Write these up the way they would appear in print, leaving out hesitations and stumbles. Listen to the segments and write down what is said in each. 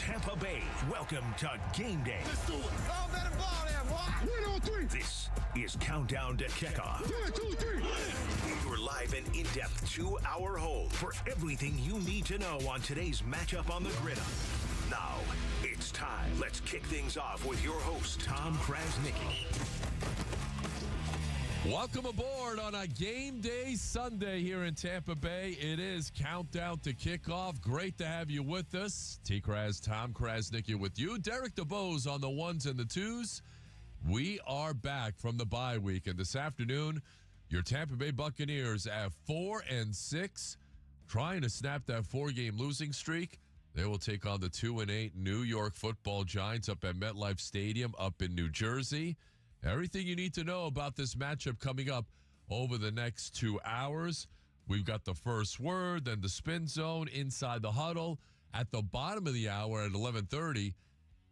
Tampa Bay. Welcome to Game Day. Let's do it. Oh, better ball there, boy. 1 on 3. This is Countdown to Kickoff. 1, 2, 3. Your live and in-depth 2-hour home for everything you need to know on today's matchup on the gridiron. Now, it's time. Let's kick things off with your host, Tom Krasnicki. Welcome aboard on a game day Sunday here in Tampa Bay. It is Countdown to Kickoff. Great to have you with us. TKras, Tom Krasnicki with you. Derek DeBose on the ones and the twos. We are back from the bye week, and this afternoon, your Tampa Bay Buccaneers at 4-6, trying to snap that 4-game losing streak. They will take on the 2-8 New York Football Giants up at MetLife Stadium up in New Jersey. Everything you need to know about this matchup coming up over the next 2 hours. We've got the first word, then the spin zone, inside the huddle. At the bottom of the hour at 11:30,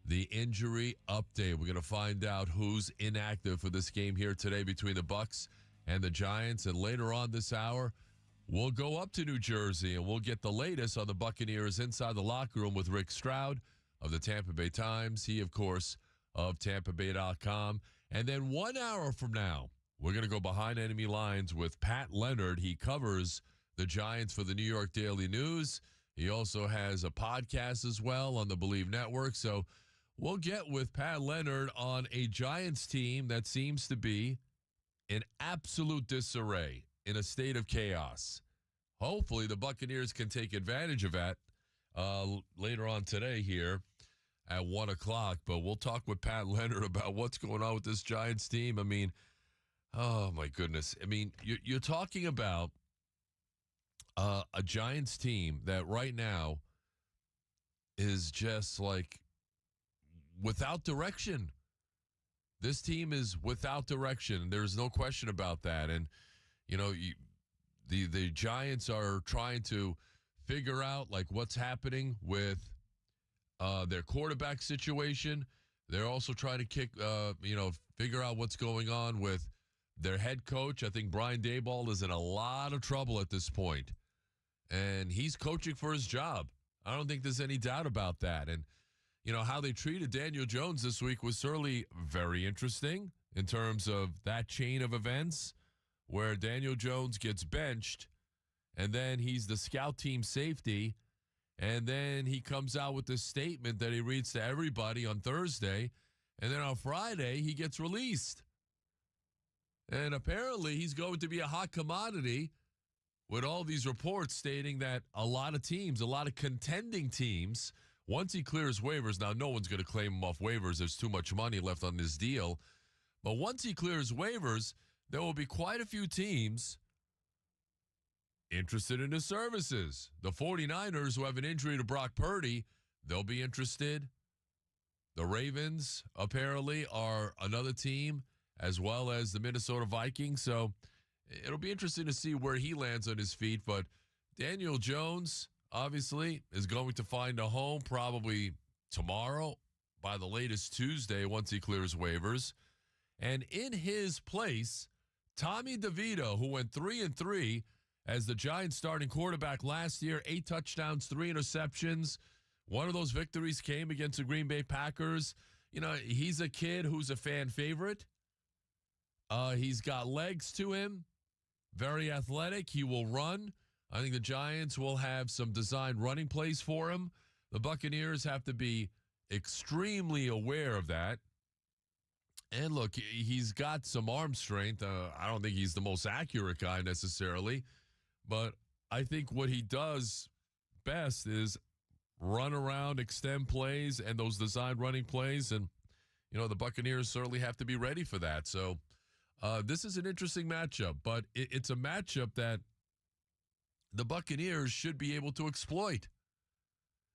the injury update. We're going to find out who's inactive for this game here today between the Bucs and the Giants. And later on this hour, we'll go up to New Jersey and we'll get the latest on the Buccaneers inside the locker room with Rick Stroud of the Tampa Bay Times. He, of course, of TampaBay.com. And then 1 hour from now, we're going to go behind enemy lines with Pat Leonard. He covers the Giants for the New York Daily News. He also has a podcast as well on the Believe Network. So we'll get with Pat Leonard on a Giants team that seems to be in absolute disarray, in a state of chaos. Hopefully the Buccaneers can take advantage of that later on today here at 1 o'clock. But we'll talk with Pat Leonard about what's going on with this Giants team. I mean, oh, my goodness. I mean, you're talking about a Giants team that right now is just like without direction. This team is without direction. There's no question about that. And, you know, the Giants are trying to figure out, like, what's happening with their quarterback situation. They're also trying to figure out what's going on with their head coach. I think Brian Daboll is in a lot of trouble at this point, and he's coaching for his job. I don't think there's any doubt about that. And, you know, how they treated Daniel Jones this week was certainly very interesting in terms of that chain of events where Daniel Jones gets benched, and then he's the scout team safety. And then he comes out with this statement that he reads to everybody on Thursday. And then on Friday, he gets released. And apparently he's going to be a hot commodity with all these reports stating that a lot of teams, a lot of contending teams, once he clears waivers, now no one's going to claim him off waivers. There's too much money left on this deal. But once he clears waivers, there will be quite a few teams interested in his services. The 49ers, who have an injury to Brock Purdy, they'll be interested. The Ravens, apparently, are another team, as well as the Minnesota Vikings. So it'll be interesting to see where he lands on his feet. But Daniel Jones, obviously, is going to find a home probably tomorrow, by the latest Tuesday, once he clears waivers. And in his place, Tommy DeVito, who went 3-3 as the Giants starting quarterback last year, 8 touchdowns, 3 interceptions. One of those victories came against the Green Bay Packers. You know, he's a kid who's a fan favorite. He's got legs to him, very athletic. He will run. I think the Giants will have some designed running plays for him. The Buccaneers have to be extremely aware of that. And look, he's got some arm strength. I don't think he's the most accurate guy necessarily. But I think what he does best is run around, extend plays, and those designed running plays. And, you know, the Buccaneers certainly have to be ready for that. So this is an interesting matchup, but it's a matchup that the Buccaneers should be able to exploit.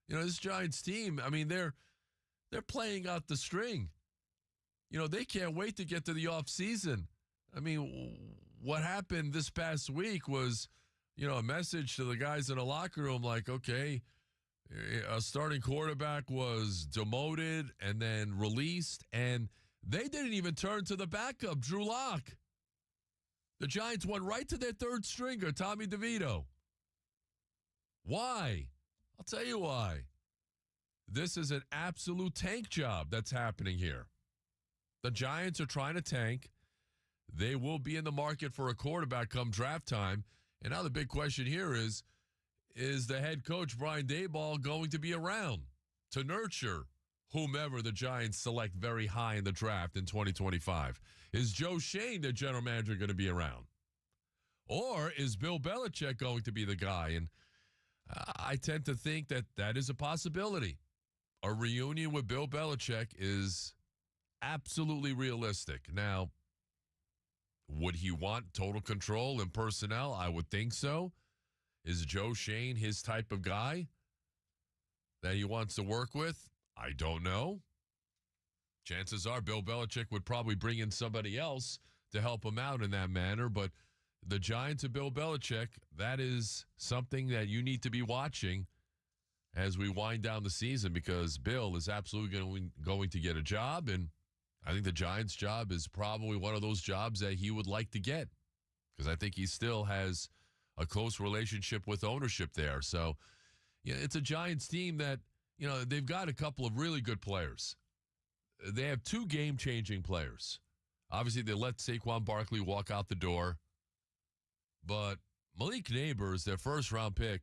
You know, this Giants team, I mean, they're playing out the string. You know, they can't wait to get to the offseason. I mean, what happened this past week was, you know, a message to the guys in the locker room like, okay, a starting quarterback was demoted and then released, and they didn't even turn to the backup, Drew Lock. The Giants went right to their third stringer, Tommy DeVito. Why? I'll tell you why. this is an absolute tank job that's happening here. The Giants are trying to tank. They will be in the market for a quarterback come draft time. And now the big question here is the head coach, Brian Daboll, going to be around to nurture whomever the Giants select very high in the draft in 2025? Is Joe Shane, the general manager, going to be around? Or is Bill Belichick going to be the guy? And I tend to think that that is a possibility. A reunion with Bill Belichick is absolutely realistic. Now, would he want total control and personnel? I would think so. Is Joe Shane his type of guy that he wants to work with? I don't know. Chances are Bill Belichick would probably bring in somebody else to help him out in that manner. But the Giants of Bill Belichick, that is something that you need to be watching as we wind down the season, because Bill is absolutely going to get a job. And I think the Giants' job is probably one of those jobs that he would like to get, because I think he still has a close relationship with ownership there. So, yeah, it's a Giants team that, they've got a couple of really good players. They have two game-changing players. Obviously, they let Saquon Barkley walk out the door. But Malik Neighbors, their first-round pick,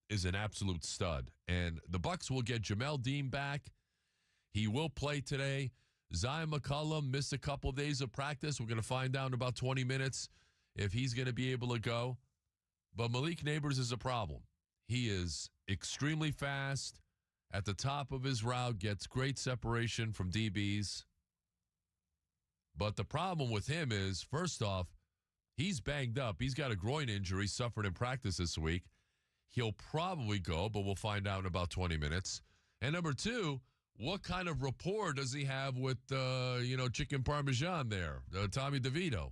is an absolute stud. And the Bucs will get Jamel Dean back. He will play today. Zion McCollum missed a couple of days of practice. We're going to find out in about 20 minutes if he's going to be able to go. But Malik Neighbors is a problem. He is extremely fast at the top of his route, gets great separation from DBs. But the problem with him is, first off, he's banged up. He's got a groin injury suffered in practice this week. He'll probably go, but we'll find out in about 20 minutes. And number two, what kind of rapport does he have with, Chicken Parmesan there, Tommy DeVito?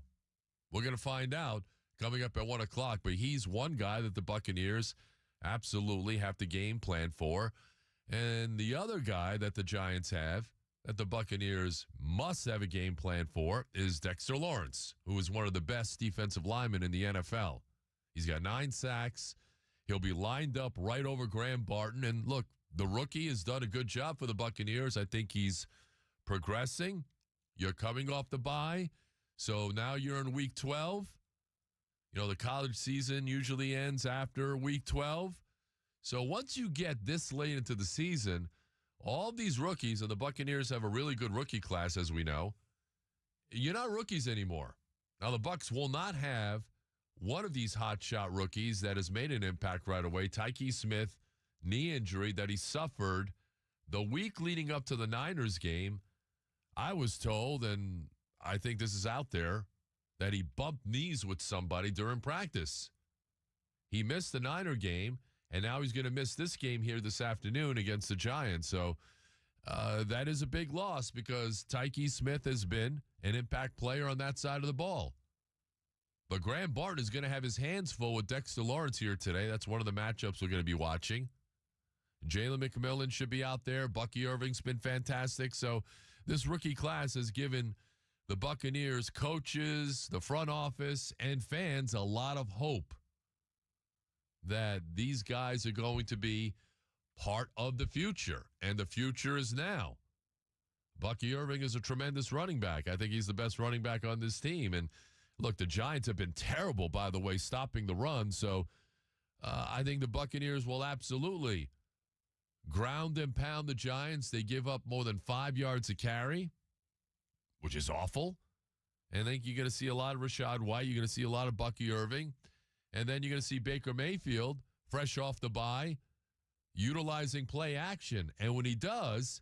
We're going to find out coming up at 1 o'clock. But he's one guy that the Buccaneers absolutely have to game plan for. And the other guy that the Giants have, that the Buccaneers must have a game plan for, is Dexter Lawrence, who is one of the best defensive linemen in the NFL. He's got 9 sacks. He'll be lined up right over Graham Barton. And look, the rookie has done a good job for the Buccaneers. I think he's progressing. You're coming off the bye, so now you're in week 12. The college season usually ends after week 12. So once you get this late into the season, all these rookies, and the Buccaneers have a really good rookie class, as we know, you're not rookies anymore. Now, the Bucs will not have one of these hotshot rookies that has made an impact right away. Tyke Smith, knee injury that he suffered the week leading up to the Niners game. I was told, and I think this is out there, that he bumped knees with somebody during practice. He missed the Niner game, and now he's going to miss this game here this afternoon against the Giants. So that is a big loss, because Tyke Smith has been an impact player on that side of the ball. But Graham Barton is going to have his hands full with Dexter Lawrence here today. That's one of the matchups we're going to be watching. Jalen McMillan should be out there. Bucky Irving's been fantastic. So this rookie class has given the Buccaneers coaches, the front office, and fans a lot of hope that these guys are going to be part of the future, and the future is now. Bucky Irving is a tremendous running back. I think he's the best running back on this team. And look, the Giants have been terrible, by the way, stopping the run. So I think the Buccaneers will absolutely ground and pound the Giants. They give up more than 5 yards a carry, which is awful. And I think you're going to see a lot of Rachaad White. You're going to see a lot of Bucky Irving. And then you're going to see Baker Mayfield, fresh off the bye, utilizing play action. And when he does,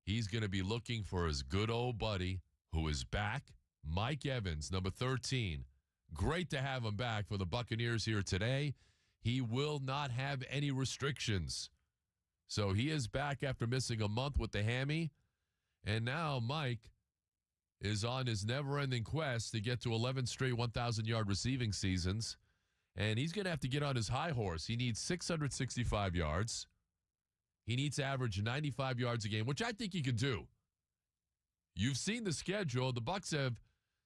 he's going to be looking for his good old buddy who is back, Mike Evans, number 13. Great to have him back for the Buccaneers here today. He will not have any restrictions. So he is back after missing a month with the hammy. And now Mike is on his never-ending quest to get to 11 straight 1,000-yard receiving seasons. And he's going to have to get on his high horse. He needs 665 yards. He needs to average 95 yards a game, which I think he can do. You've seen the schedule. The Bucs have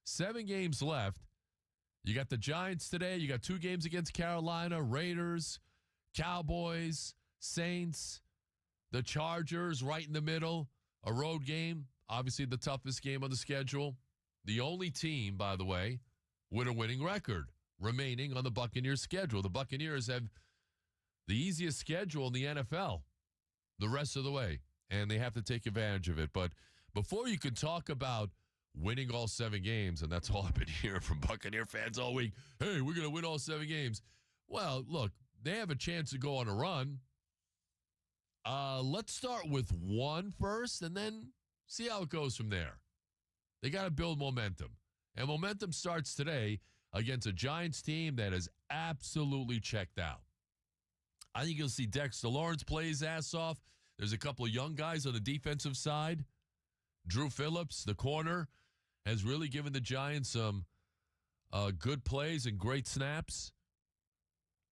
7 games left. You got the Giants today. You got 2 games against Carolina, Raiders, Cowboys, Saints. The Chargers right in the middle, a road game, obviously the toughest game on the schedule. The only team, by the way, with a winning record remaining on the Buccaneers schedule. The Buccaneers have the easiest schedule in the NFL the rest of the way, and they have to take advantage of it. But before you can talk about winning all 7 games, and that's all I've been hearing from Buccaneer fans all week, hey, we're going to win all 7 games. Well, look, they have a chance to go on a run. Let's start with 1 first and then see how it goes from there. They got to build momentum. And momentum starts today against a Giants team that is absolutely checked out. I think you'll see Dexter Lawrence play his ass off. There's a couple of young guys on the defensive side. Drew Phillips, the corner, has really given the Giants some good plays and great snaps.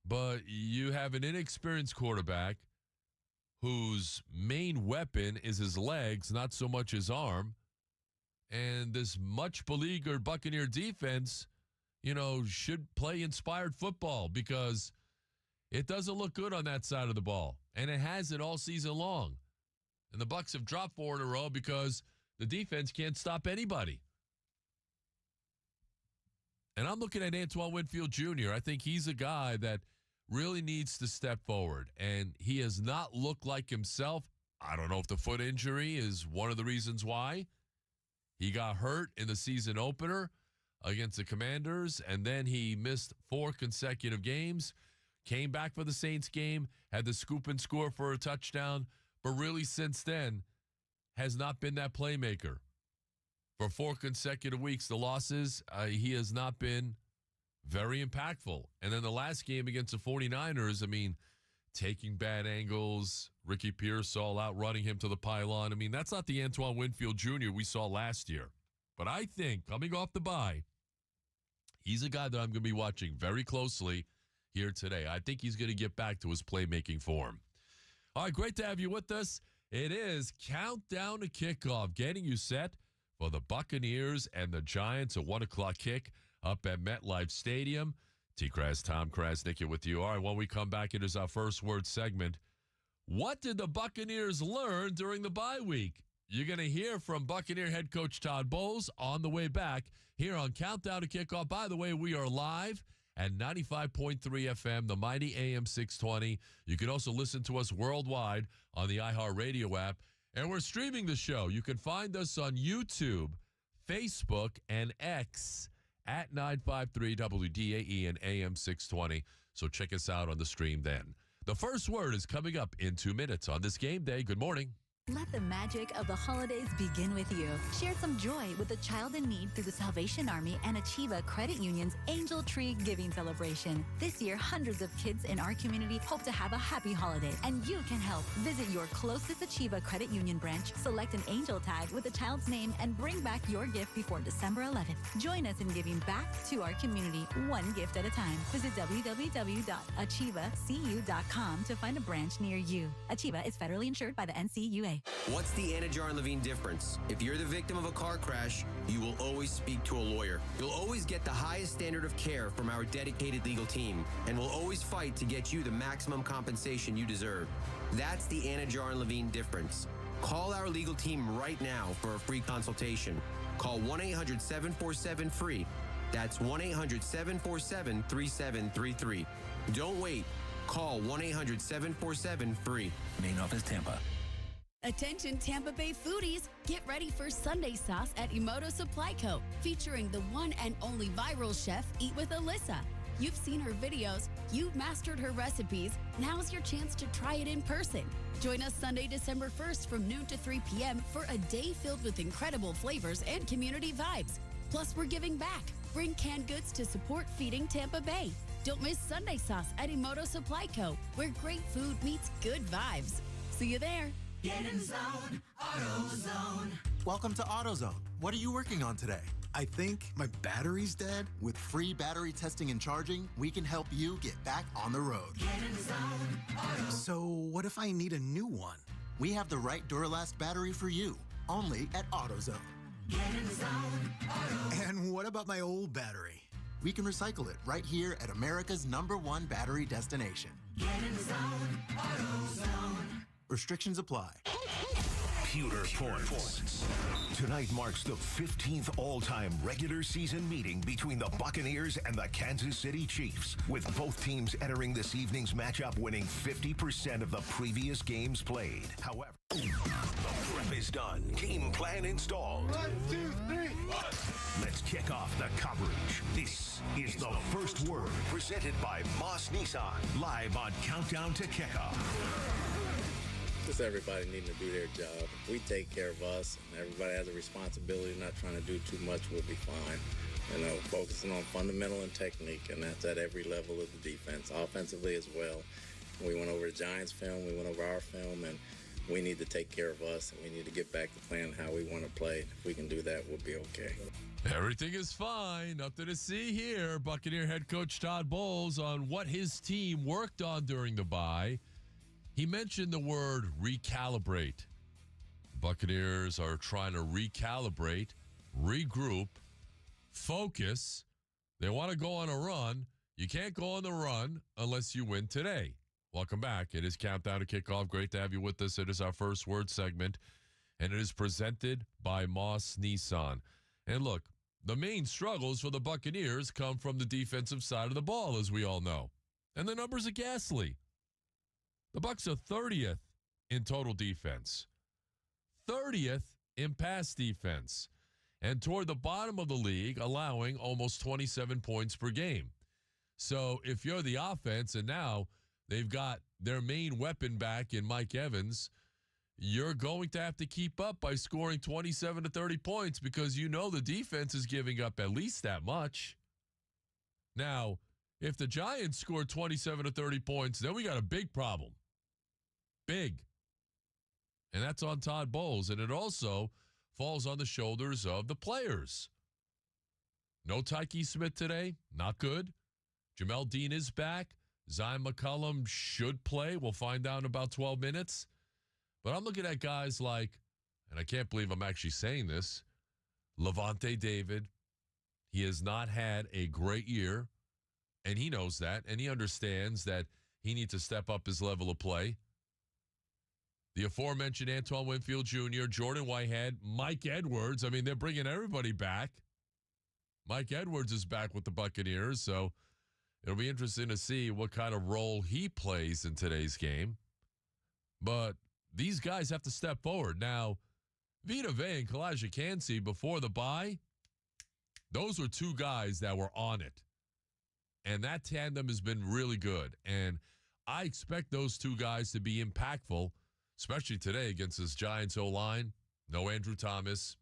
But you have an inexperienced quarterback whose main weapon is his legs, not so much his arm. And this much beleaguered Buccaneer defense, should play inspired football because it doesn't look good on that side of the ball. And it hasn't all season long. And the Bucs have dropped 4 in a row because the defense can't stop anybody. And I'm looking at Antoine Winfield Jr. I think he's a guy that really needs to step forward. And he has not looked like himself. I don't know if the foot injury is one of the reasons why. He got hurt in the season opener against the Commanders, and then he missed 4 consecutive games. Came back for the Saints game, had the scoop and score for a touchdown, but really since then has not been that playmaker. For 4 consecutive weeks, the losses, he has not been very impactful. And then the last game against the 49ers, taking bad angles, Ricky Pearsall outrunning him to the pylon. That's not the Antoine Winfield Jr. we saw last year. But I think, coming off the bye, he's a guy that I'm going to be watching very closely here today. I think he's going to get back to his playmaking form. All right, great to have you with us. It is Countdown to Kickoff, getting you set for the Buccaneers and the Giants, a 1 o'clock kick up at MetLife Stadium. TKras, Tom Krasnick with you. All right, when we come back, it is our first word segment. What did the Buccaneers learn during the bye week? You're going to hear from Buccaneer head coach Todd Bowles on the way back here on Countdown to Kickoff. By the way, we are live at 95.3 FM, the mighty AM 620. You can also listen to us worldwide on the iHeartRadio app. And we're streaming the show. You can find us on YouTube, Facebook, and X at 953 WDAE and AM 620. So check us out on the stream then. The first word is coming up in 2 minutes on this game day. Good morning. Let the magic of the holidays begin with you. Share some joy with a child in need through the Salvation Army and Achieva Credit Union's Angel Tree Giving Celebration. This year, hundreds of kids in our community hope to have a happy holiday, and you can help. Visit your closest Achieva Credit Union branch, select an angel tag with the child's name, and bring back your gift before December 11th. Join us in giving back to our community, one gift at a time. Visit www.achievacu.com to find a branch near you. Achieva is federally insured by the NCUA. What's the Anna Jar and Levine difference? If you're the victim of a car crash, you will always speak to a lawyer. You'll always get the highest standard of care from our dedicated legal team, and we'll always fight to get you the maximum compensation you deserve. That's the Anna Jar and Levine difference. Call our legal team right now for a free consultation. Call 1-800-747-FREE. That's 1-800-747-3733. Don't wait. Call 1-800-747-FREE. Main office, Tampa. Attention Tampa Bay foodies, get ready for Sunday Sauce at Emoto Supply Co., featuring the one and only viral chef Eat with Alyssa. You've seen her videos, you've mastered her recipes, now's your chance to try it in person. Join us Sunday, December 1st from noon to 3 p.m. for a day filled with incredible flavors and community vibes. Plus, we're giving back. Bring canned goods to support feeding Tampa Bay. Don't miss Sunday Sauce at Emoto Supply Co., where great food meets good vibes. See you there. Get in zone, AutoZone. Welcome to AutoZone. What are you working on today? I think my battery's dead. With free battery testing and charging, we can help you get back on the road. Get in zone, AutoZone. So what if I need a new one? We have the right Duralast battery for you, only at AutoZone. Get in zone, AutoZone. And what about my old battery? We can recycle it right here at America's #1 battery destination. Get in zone, AutoZone. Restrictions apply. Pewter points. Tonight marks the 15th all-time regular season meeting between the Buccaneers and the Kansas City Chiefs, with both teams entering this evening's matchup winning 50% of the previous games played. However, the prep is done. Game plan installed. 1, 2, 3. Let's kick off the coverage. This is The First Word, presented by Moss Nissan, live on Countdown to Kickoff. Just everybody needing to do their job. We take care of us, and everybody has a responsibility. Not trying to do too much, we'll be fine. Focusing on fundamental and technique, and that's at every level of the defense, offensively as well. We went over the Giants film, we went over our film, and we need to take care of us, and we need to get back to playing how we want to play. If we can do that, we'll be okay. Everything is fine. Nothing to see here. Buccaneer head coach Todd Bowles on what his team worked on during the bye. He mentioned the word recalibrate. Buccaneers are trying to recalibrate, regroup, focus. They want to go on a run. You can't go on the run unless you win today. Welcome back. It is Countdown to Kickoff. Great to have you with us. It is our First Word segment, and it is presented by Moss Nissan. And look, the main struggles for the Buccaneers come from the defensive side of the ball, as we all know. And the numbers are ghastly. The Bucs are 30th in total defense, 30th in pass defense, and toward the bottom of the league, allowing almost 27 points per game. So if you're the offense and now they've got their main weapon back in Mike Evans, you're going to have to keep up by scoring 27 to 30 points because you know the defense is giving up at least that much. Now, if the Giants score 27 to 30 points, then we got a big problem. Big. And that's on Todd Bowles. And it also falls on the shoulders of the players. No Tyke Smith today. Not good. Jamel Dean is back. Zion McCollum should play. We'll find out in about 12 minutes. But I'm looking at guys like, and I can't believe I'm actually saying this, Levante David. He has not had a great year, and he knows that, and he understands that he needs to step up his level of play. The aforementioned Antoine Winfield Jr., Jordan Whitehead, Mike Edwards. I mean, they're bringing everybody back. Mike Edwards is back with the Buccaneers, so it'll be interesting to see what kind of role he plays in today's game. But these guys have to step forward. Now, Vita Vea and Kalijah Kancey before the bye, those were two guys that were on it. And that tandem has been really good. And I expect those two guys to be impactful, especially today against this Giants O-line. No Andrew Thomas,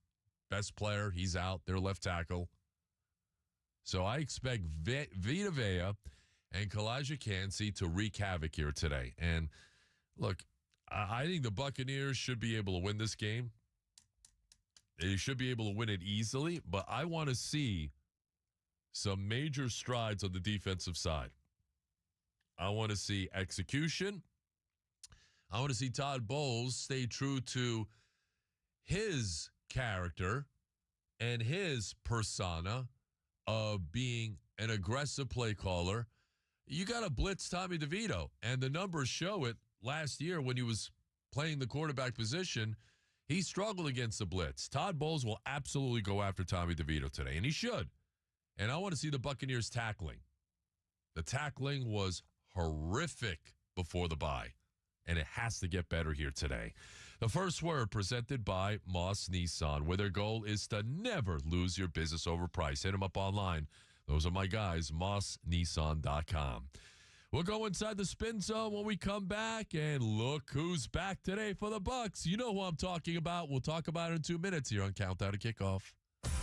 best player, he's out, their left tackle. So I expect Vita Vea and Kalijah Kancey to wreak havoc here today. And look, I think the Buccaneers should be able to win this game. They should be able to win it easily, but I want to see some major strides on the defensive side. I want to see execution. I want to see Todd Bowles stay true to his character and his persona of being an aggressive play caller. You got to blitz Tommy DeVito, and the numbers show it. Last year when he was playing the quarterback position, he struggled against the blitz. Todd Bowles will absolutely go after Tommy DeVito today, and he should. And I want to see the Buccaneers tackling. The tackling was horrific before the bye, and it has to get better here today. The First Word presented by Moss Nissan, where their goal is to never lose your business over price. Hit them up online. Those are my guys, mossnissan.com. We'll go inside the spin zone when we come back, and look who's back today for the Bucs. You know who I'm talking about. We'll talk about it in 2 minutes here on Countdown to Kickoff.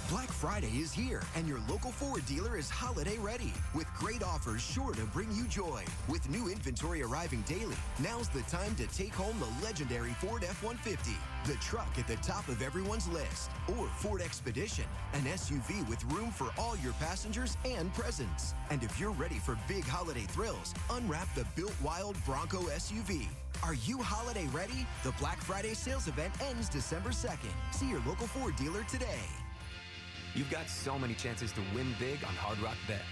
Black Friday is here, and your local Ford dealer is holiday ready with great offers sure to bring you joy. With new inventory arriving daily, now's the time to take home the legendary Ford F-150, the truck at the top of everyone's list, or Ford Expedition, an SUV with room for all your passengers and presents. And if you're ready for big holiday thrills, unwrap the Built Wild Bronco SUV. Are you holiday ready? The Black Friday sales event ends December 2nd. See your local Ford dealer today. You've got so many chances to win big on Hard Rock Bet.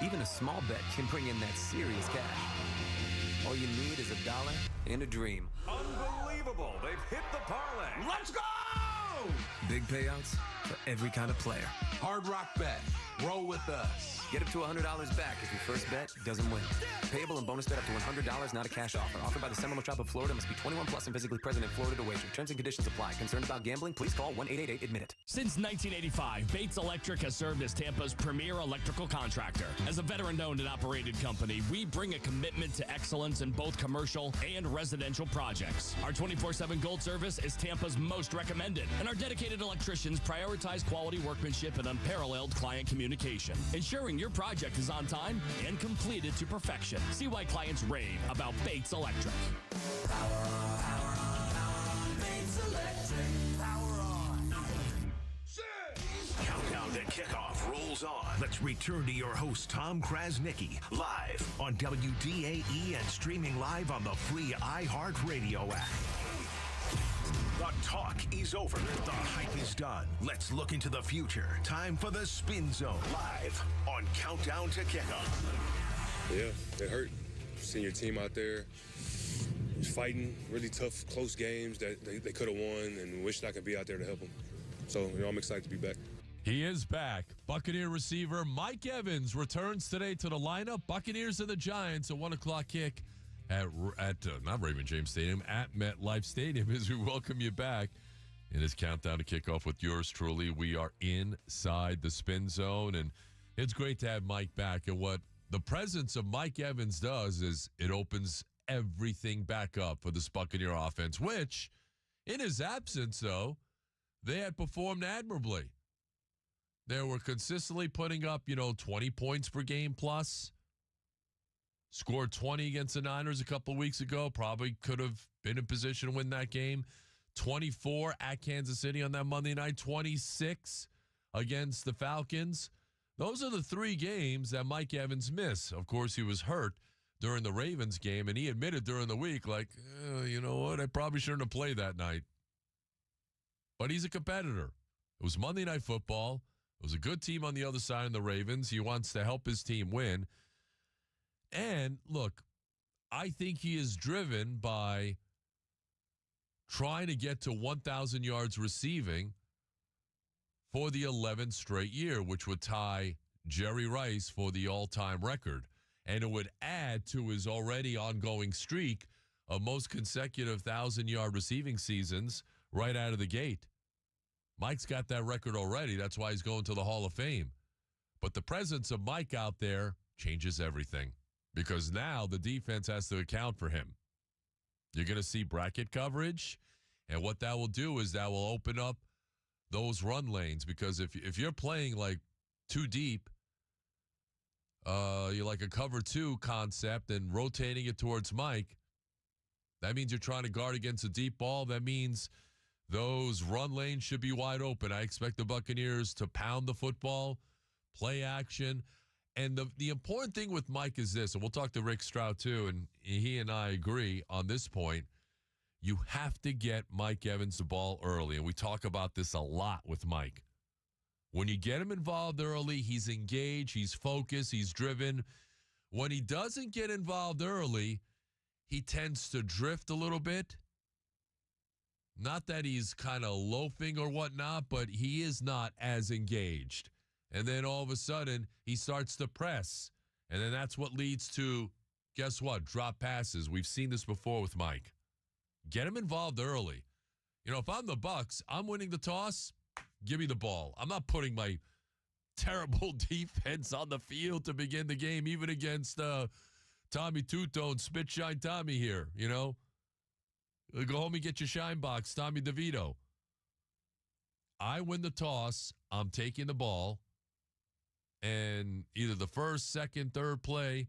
Even a small bet can bring in that serious cash. All you need is $1 and a dream. Unbelievable. They've hit the parlay. Let's go! Big payouts for every kind of player. Hard Rock Bet. Roll with us. Get up to $100 back if your first bet doesn't win. Payable and bonus bet up to $100, not a cash offer. Offered by the Seminole Tribe of Florida. Must be 21 plus and physically present in Florida to wager. Terms and conditions apply. Concerned about gambling? Please call 1-888-ADMIT-IT. Since 1985, Bates Electric has served as Tampa's premier electrical contractor. As a veteran-owned and operated company, we bring a commitment to excellence in both commercial and residential projects. Our 24/7 Gold service is Tampa's most recommended, and our dedicated electricians prioritize quality workmanship and unparalleled client communication, ensuring your project is on time and completed to perfection. See why clients rave about Bates Electric. Power on, Bates Electric. Power on. Countdown to Kickoff rolls on. Let's return to your host, Tom Krasnicki, live on WDAE and streaming live on the free iHeartRadio app. The talk is over. The hype is done. Let's look into the future. Time for the Spin Zone, live on Countdown to Kickoff. Yeah, it hurt. Seeing your team out there fighting really tough, close games that they could have won, and wished I could be out there to help them. So, I'm excited to be back. He is back. Buccaneer receiver Mike Evans returns today to the lineup. Buccaneers and the Giants, a 1 o'clock kick at not Raymond James Stadium, at MetLife Stadium, as we welcome you back. It is Countdown to Kickoff with yours truly. We are inside the Spin Zone, and it's great to have Mike back. And what the presence of Mike Evans does is it opens everything back up for this Buccaneer offense, which, in his absence, though, they had performed admirably. They were consistently putting up, 20 points per game plus. Scored 20 against the Niners a couple of weeks ago. Probably could have been in position to win that game. 24 at Kansas City on that Monday night. 26 against the Falcons. Those are the 3 games that Mike Evans missed. Of course, he was hurt during the Ravens game, and he admitted during the week, you know what, I probably shouldn't have played that night. But he's a competitor. It was Monday Night Football. It was a good team on the other side of the Ravens. He wants to help his team win. And, look, I think he is driven by trying to get to 1,000 yards receiving for the 11th straight year, which would tie Jerry Rice for the all-time record. And it would add to his already ongoing streak of most consecutive 1,000-yard receiving seasons right out of the gate. Mike's got that record already. That's why he's going to the Hall of Fame. But the presence of Mike out there changes everything, because now the defense has to account for him. You're going to see bracket coverage, and what that will do is that will open up those run lanes, because if you're playing like too deep, you're like a cover 2 concept and rotating it towards Mike, that means you're trying to guard against a deep ball. That means those run lanes should be wide open. I expect the Buccaneers to pound the football, play action. And the important thing with Mike is this, and we'll talk to Rick Stroud too, and he and I agree on this point. You have to get Mike Evans the ball early, and we talk about this a lot with Mike. When you get him involved early, he's engaged, he's focused, he's driven. When he doesn't get involved early, he tends to drift a little bit. Not that he's kind of loafing or whatnot, but he is not as engaged. And then all of a sudden, he starts to press. And then that's what leads to, guess what, drop passes. We've seen this before with Mike. Get him involved early. If I'm the Bucs, I'm winning the toss, give me the ball. I'm not putting my terrible defense on the field to begin the game, even against Tommy Tutone, Spit Shine Tommy here, Go home and get your shine box, Tommy DeVito. I win the toss, I'm taking the ball, and either the first, second, third play,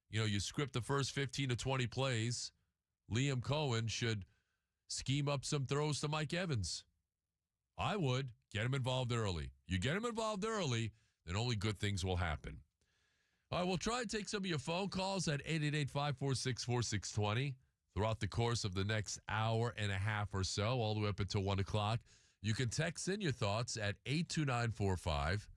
you script the first 15 to 20 plays, Liam Cohen should scheme up some throws to Mike Evans. I would. Get him involved early. You get him involved early, then only good things will happen. All right, we'll try and take some of your phone calls at 888-546-4620 throughout the course of the next hour and a half or so, all the way up until 1 o'clock. You can text in your thoughts at 82945.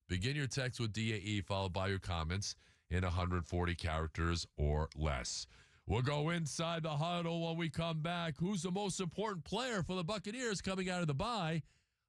Begin your text with DAE, followed by your comments in 140 characters or less. We'll go inside the huddle when we come back. Who's the most important player for the Buccaneers coming out of the bye?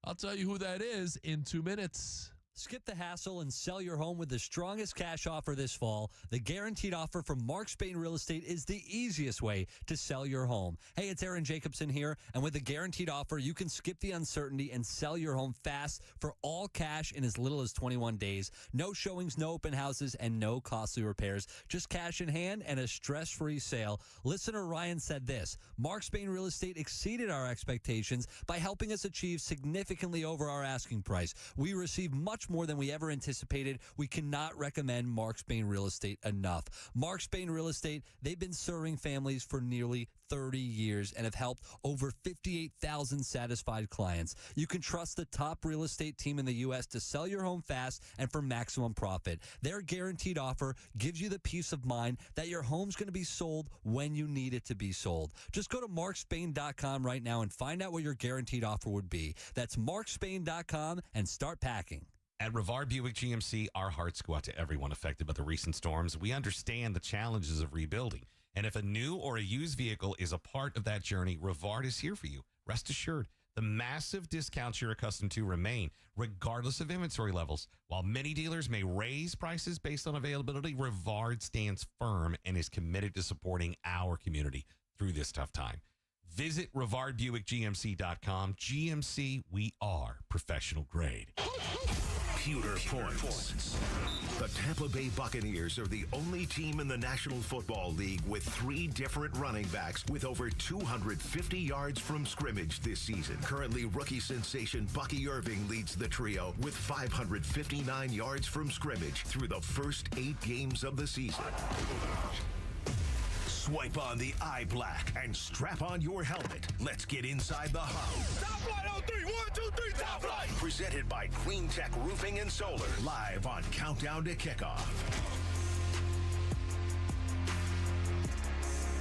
I'll tell you who that is in 2 minutes. Skip the hassle and sell your home with the strongest cash offer this fall. The guaranteed offer from Mark Spain Real Estate is the easiest way to sell your home. Hey, it's Aaron Jacobson here, and with the guaranteed offer, you can skip the uncertainty and sell your home fast for all cash in as little as 21 days. No showings, no open houses, and no costly repairs. Just cash in hand and a stress-free sale. Listener Ryan said this: Mark Spain Real Estate exceeded our expectations by helping us achieve significantly over our asking price. We received much more than we ever anticipated. We cannot recommend Mark Spain Real Estate enough. Mark Spain Real Estate, they've been serving families for nearly 30 years and have helped over 58,000 satisfied clients. You can trust the top real estate team in the U.S. to sell your home fast and for maximum profit. Their guaranteed offer gives you the peace of mind that your home's going to be sold when you need it to be sold. Just go to markspain.com right now and find out what your guaranteed offer would be. That's markspain.com and start packing. At Rivard Buick GMC, our hearts go out to everyone affected by the recent storms. We understand the challenges of rebuilding. And if a new or a used vehicle is a part of that journey, Rivard is here for you. Rest assured, the massive discounts you're accustomed to remain, regardless of inventory levels. While many dealers may raise prices based on availability, Rivard stands firm and is committed to supporting our community through this tough time. Visit RivardBuickGMC.com. GMC, we are professional grade. Pewter points. The Tampa Bay Buccaneers are the only team in the National Football League with 3 different running backs with over 250 yards from scrimmage this season. Currently, rookie sensation Bucky Irving leads the trio with 559 yards from scrimmage through the first 8 games of the season. Swipe on the eye black and strap on your helmet. Let's get inside the huddle. Top flight on 3. 1, 2, 3, top flight. Presented by Green Tech Roofing and Solar. Live on Countdown to Kickoff.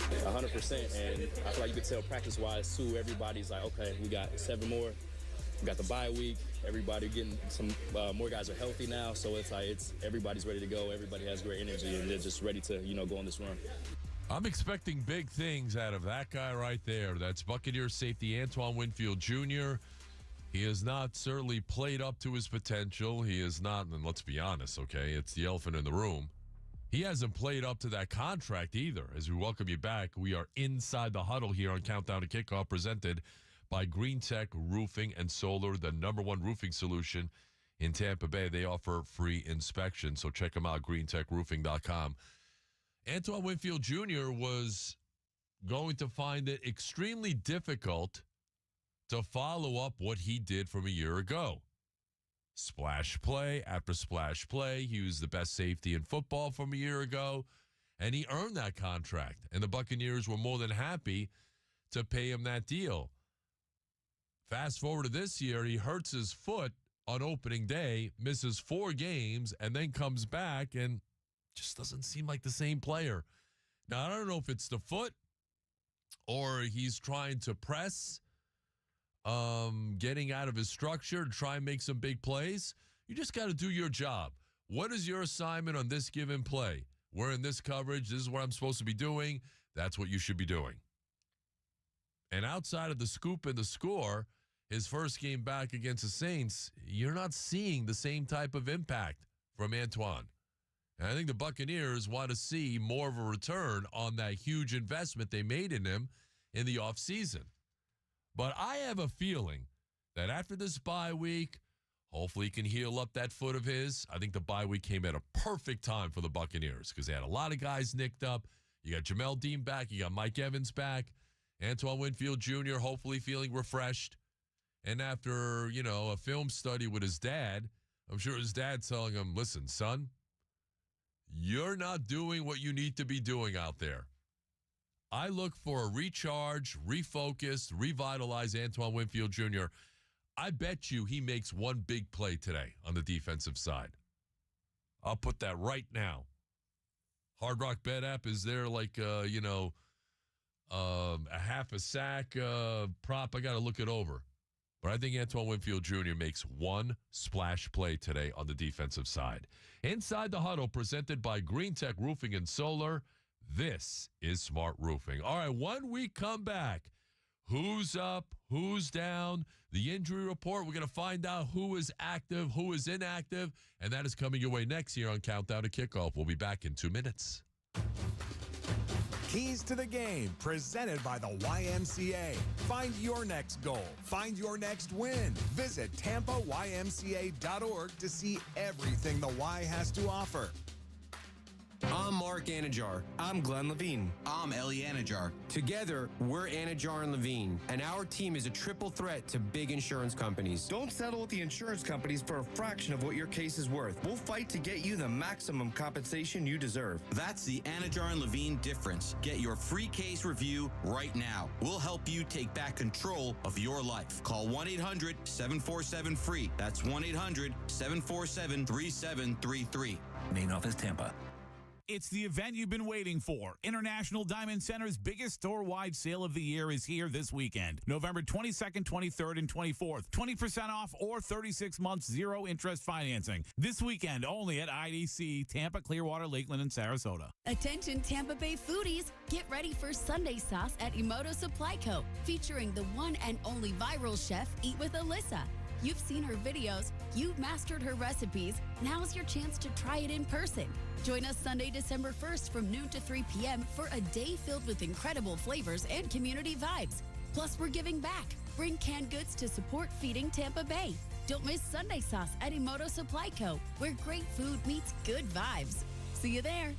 100%. And I feel like you could tell practice-wise, too, everybody's like, okay, we got 7 more. We got the bye week. Everybody getting some more guys are healthy now. So it's like everybody's ready to go. Everybody has great energy, and they're just ready to, go on this run. I'm expecting big things out of that guy right there. That's Buccaneers safety Antoine Winfield Jr. He has not certainly played up to his potential. He is not, and let's be honest, okay, it's the elephant in the room. He hasn't played up to that contract either. As we welcome you back, we are inside the huddle here on Countdown to Kickoff, presented by Green Tech Roofing and Solar, the #1 roofing solution in Tampa Bay. They offer free inspection, so check them out, greentechroofing.com. Antoine Winfield Jr. was going to find it extremely difficult to follow up what he did from a year ago. Splash play after splash play. He was the best safety in football from a year ago, and he earned that contract. And the Buccaneers were more than happy to pay him that deal. Fast forward to this year, he hurts his foot on opening day, misses 4 games, and then comes back and just doesn't seem like the same player. Now, I don't know if it's the foot or he's trying to press, getting out of his structure to try and make some big plays. You just got to do your job. What is your assignment on this given play? We're in this coverage. This is what I'm supposed to be doing. That's what you should be doing. And outside of the scoop and the score, his first game back against the Saints, you're not seeing the same type of impact from Antoine. And I think the Buccaneers want to see more of a return on that huge investment they made in him in the offseason. But I have a feeling that after this bye week, hopefully he can heal up that foot of his. I think the bye week came at a perfect time for the Buccaneers because they had a lot of guys nicked up. You got Jamel Dean back. You got Mike Evans back. Antoine Winfield Jr. hopefully feeling refreshed. And after, a film study with his dad, I'm sure his dad's telling him, listen, son, you're not doing what you need to be doing out there. I look for a recharge, refocus, revitalize Antoine Winfield Jr. I bet you he makes one big play today on the defensive side. I'll put that right now. Hard Rock Bet app, is there like, a half a sack prop? I got to look it over. But I think Antoine Winfield Jr. makes one splash play today on the defensive side. Inside the Huddle, presented by Green Tech Roofing and Solar. This is Smart Roofing. All right, when we come back, who's up, who's down, the injury report. We're going to find out who is active, who is inactive, and that is coming your way next year on Countdown to Kickoff. We'll be back in 2 minutes. Keys to the Game, presented by the YMCA. Find your next goal. Find your next win. Visit TampaYMCA.org to see everything the Y has to offer. I'm Mark Anajar. I'm Glenn Levine. I'm Ellie Anajar. Together, we're Anajar and Levine, and our team is a triple threat to big insurance companies. Don't settle with the insurance companies for a fraction of what your case is worth. We'll fight to get you the maximum compensation you deserve. That's the Anajar and Levine difference. Get your free case review right now. We'll help you take back control of your life. Call 1-800-747-FREE. That's 1-800-747-3733. Main office, Tampa. It's the event you've been waiting for. International Diamond Center's biggest store-wide sale of the year is here this weekend, November 22nd, 23rd, and 24th. 20% off or 36 months zero-interest financing. This weekend only at IDC, Tampa, Clearwater, Lakeland, and Sarasota. Attention Tampa Bay foodies, get ready for Sunday sauce at Emoto Supply Co. Featuring the one and only viral chef, Eat with Alyssa. You've seen her videos, you've mastered her recipes, now's your chance to try it in person. Join us Sunday, December 1st from noon to 3 p.m. for a day filled with incredible flavors and community vibes. Plus, we're giving back. Bring canned goods to support Feeding Tampa Bay. Don't miss Sunday sauce at Emoto Supply Co., where great food meets good vibes. See you there.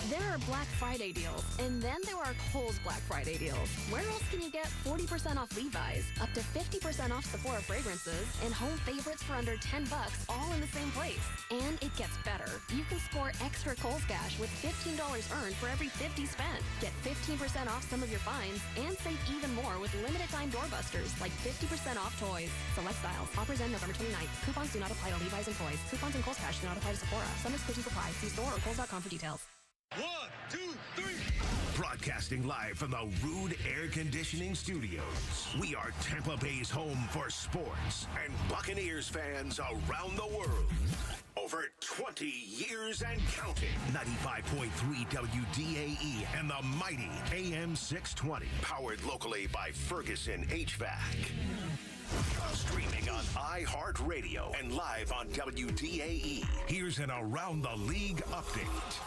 There are Black Friday deals, and then there are Kohl's Black Friday deals. Where else can you get 40% off Levi's, up to 50% off Sephora fragrances, and home favorites for under $10 all in the same place? And it gets better. You can score extra Kohl's cash with $15 earned for every $50 spent. Get 15% off some of your finds and save even more with limited time doorbusters like 50% off toys. Select styles. Offers end November 29th. Coupons do not apply to Levi's and toys. Coupons and Kohl's cash do not apply to Sephora. Some exclusions apply. See store or Kohl's.com for details. 1, 2, 3. Broadcasting live from the Rude Air Conditioning Studios. We are Tampa Bay's home for sports and Buccaneers fans around the world. Over 20 years and counting. 95.3 WDAE and the mighty AM 620. Powered locally by Ferguson HVAC. Streaming on iHeartRadio and live on WDAE. Here's an Around the League update.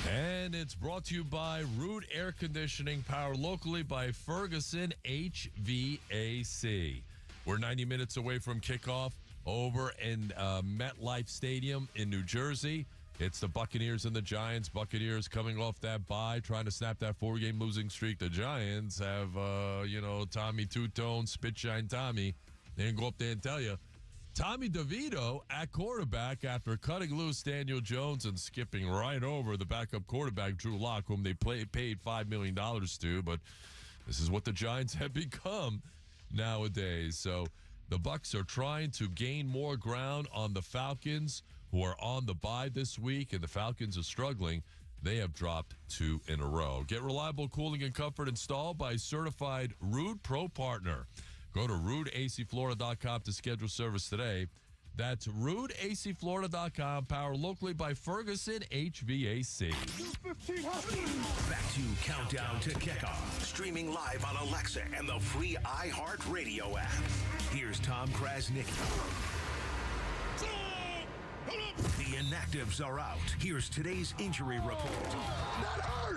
And it's brought to you by Rude Air Conditioning, powered locally by Ferguson HVAC. We're 90 minutes away from kickoff over in MetLife Stadium in New Jersey. It's the Buccaneers and the Giants. Buccaneers coming off that bye, trying to snap that 4-game losing streak. The Giants have, Tommy Two-Tone, Spitshine Tommy. They didn't go up there and tell you. Tommy DeVito at quarterback after cutting loose Daniel Jones and skipping right over the backup quarterback, Drew Lock, whom they paid $5 million to. But this is what the Giants have become nowadays. So the Bucs are trying to gain more ground on the Falcons, who are on the bye this week, and the Falcons are struggling. They have dropped 2 in a row. Get reliable cooling and comfort installed by certified Rude Pro Partner. Go to rudeacflorida.com to schedule service today. That's rudeacflorida.com, powered locally by Ferguson HVAC. Back to Countdown to Kickoff. Streaming live on Alexa and the free iHeartRadio app. Here's Tom Krasnick. The inactives are out. Here's today's injury report.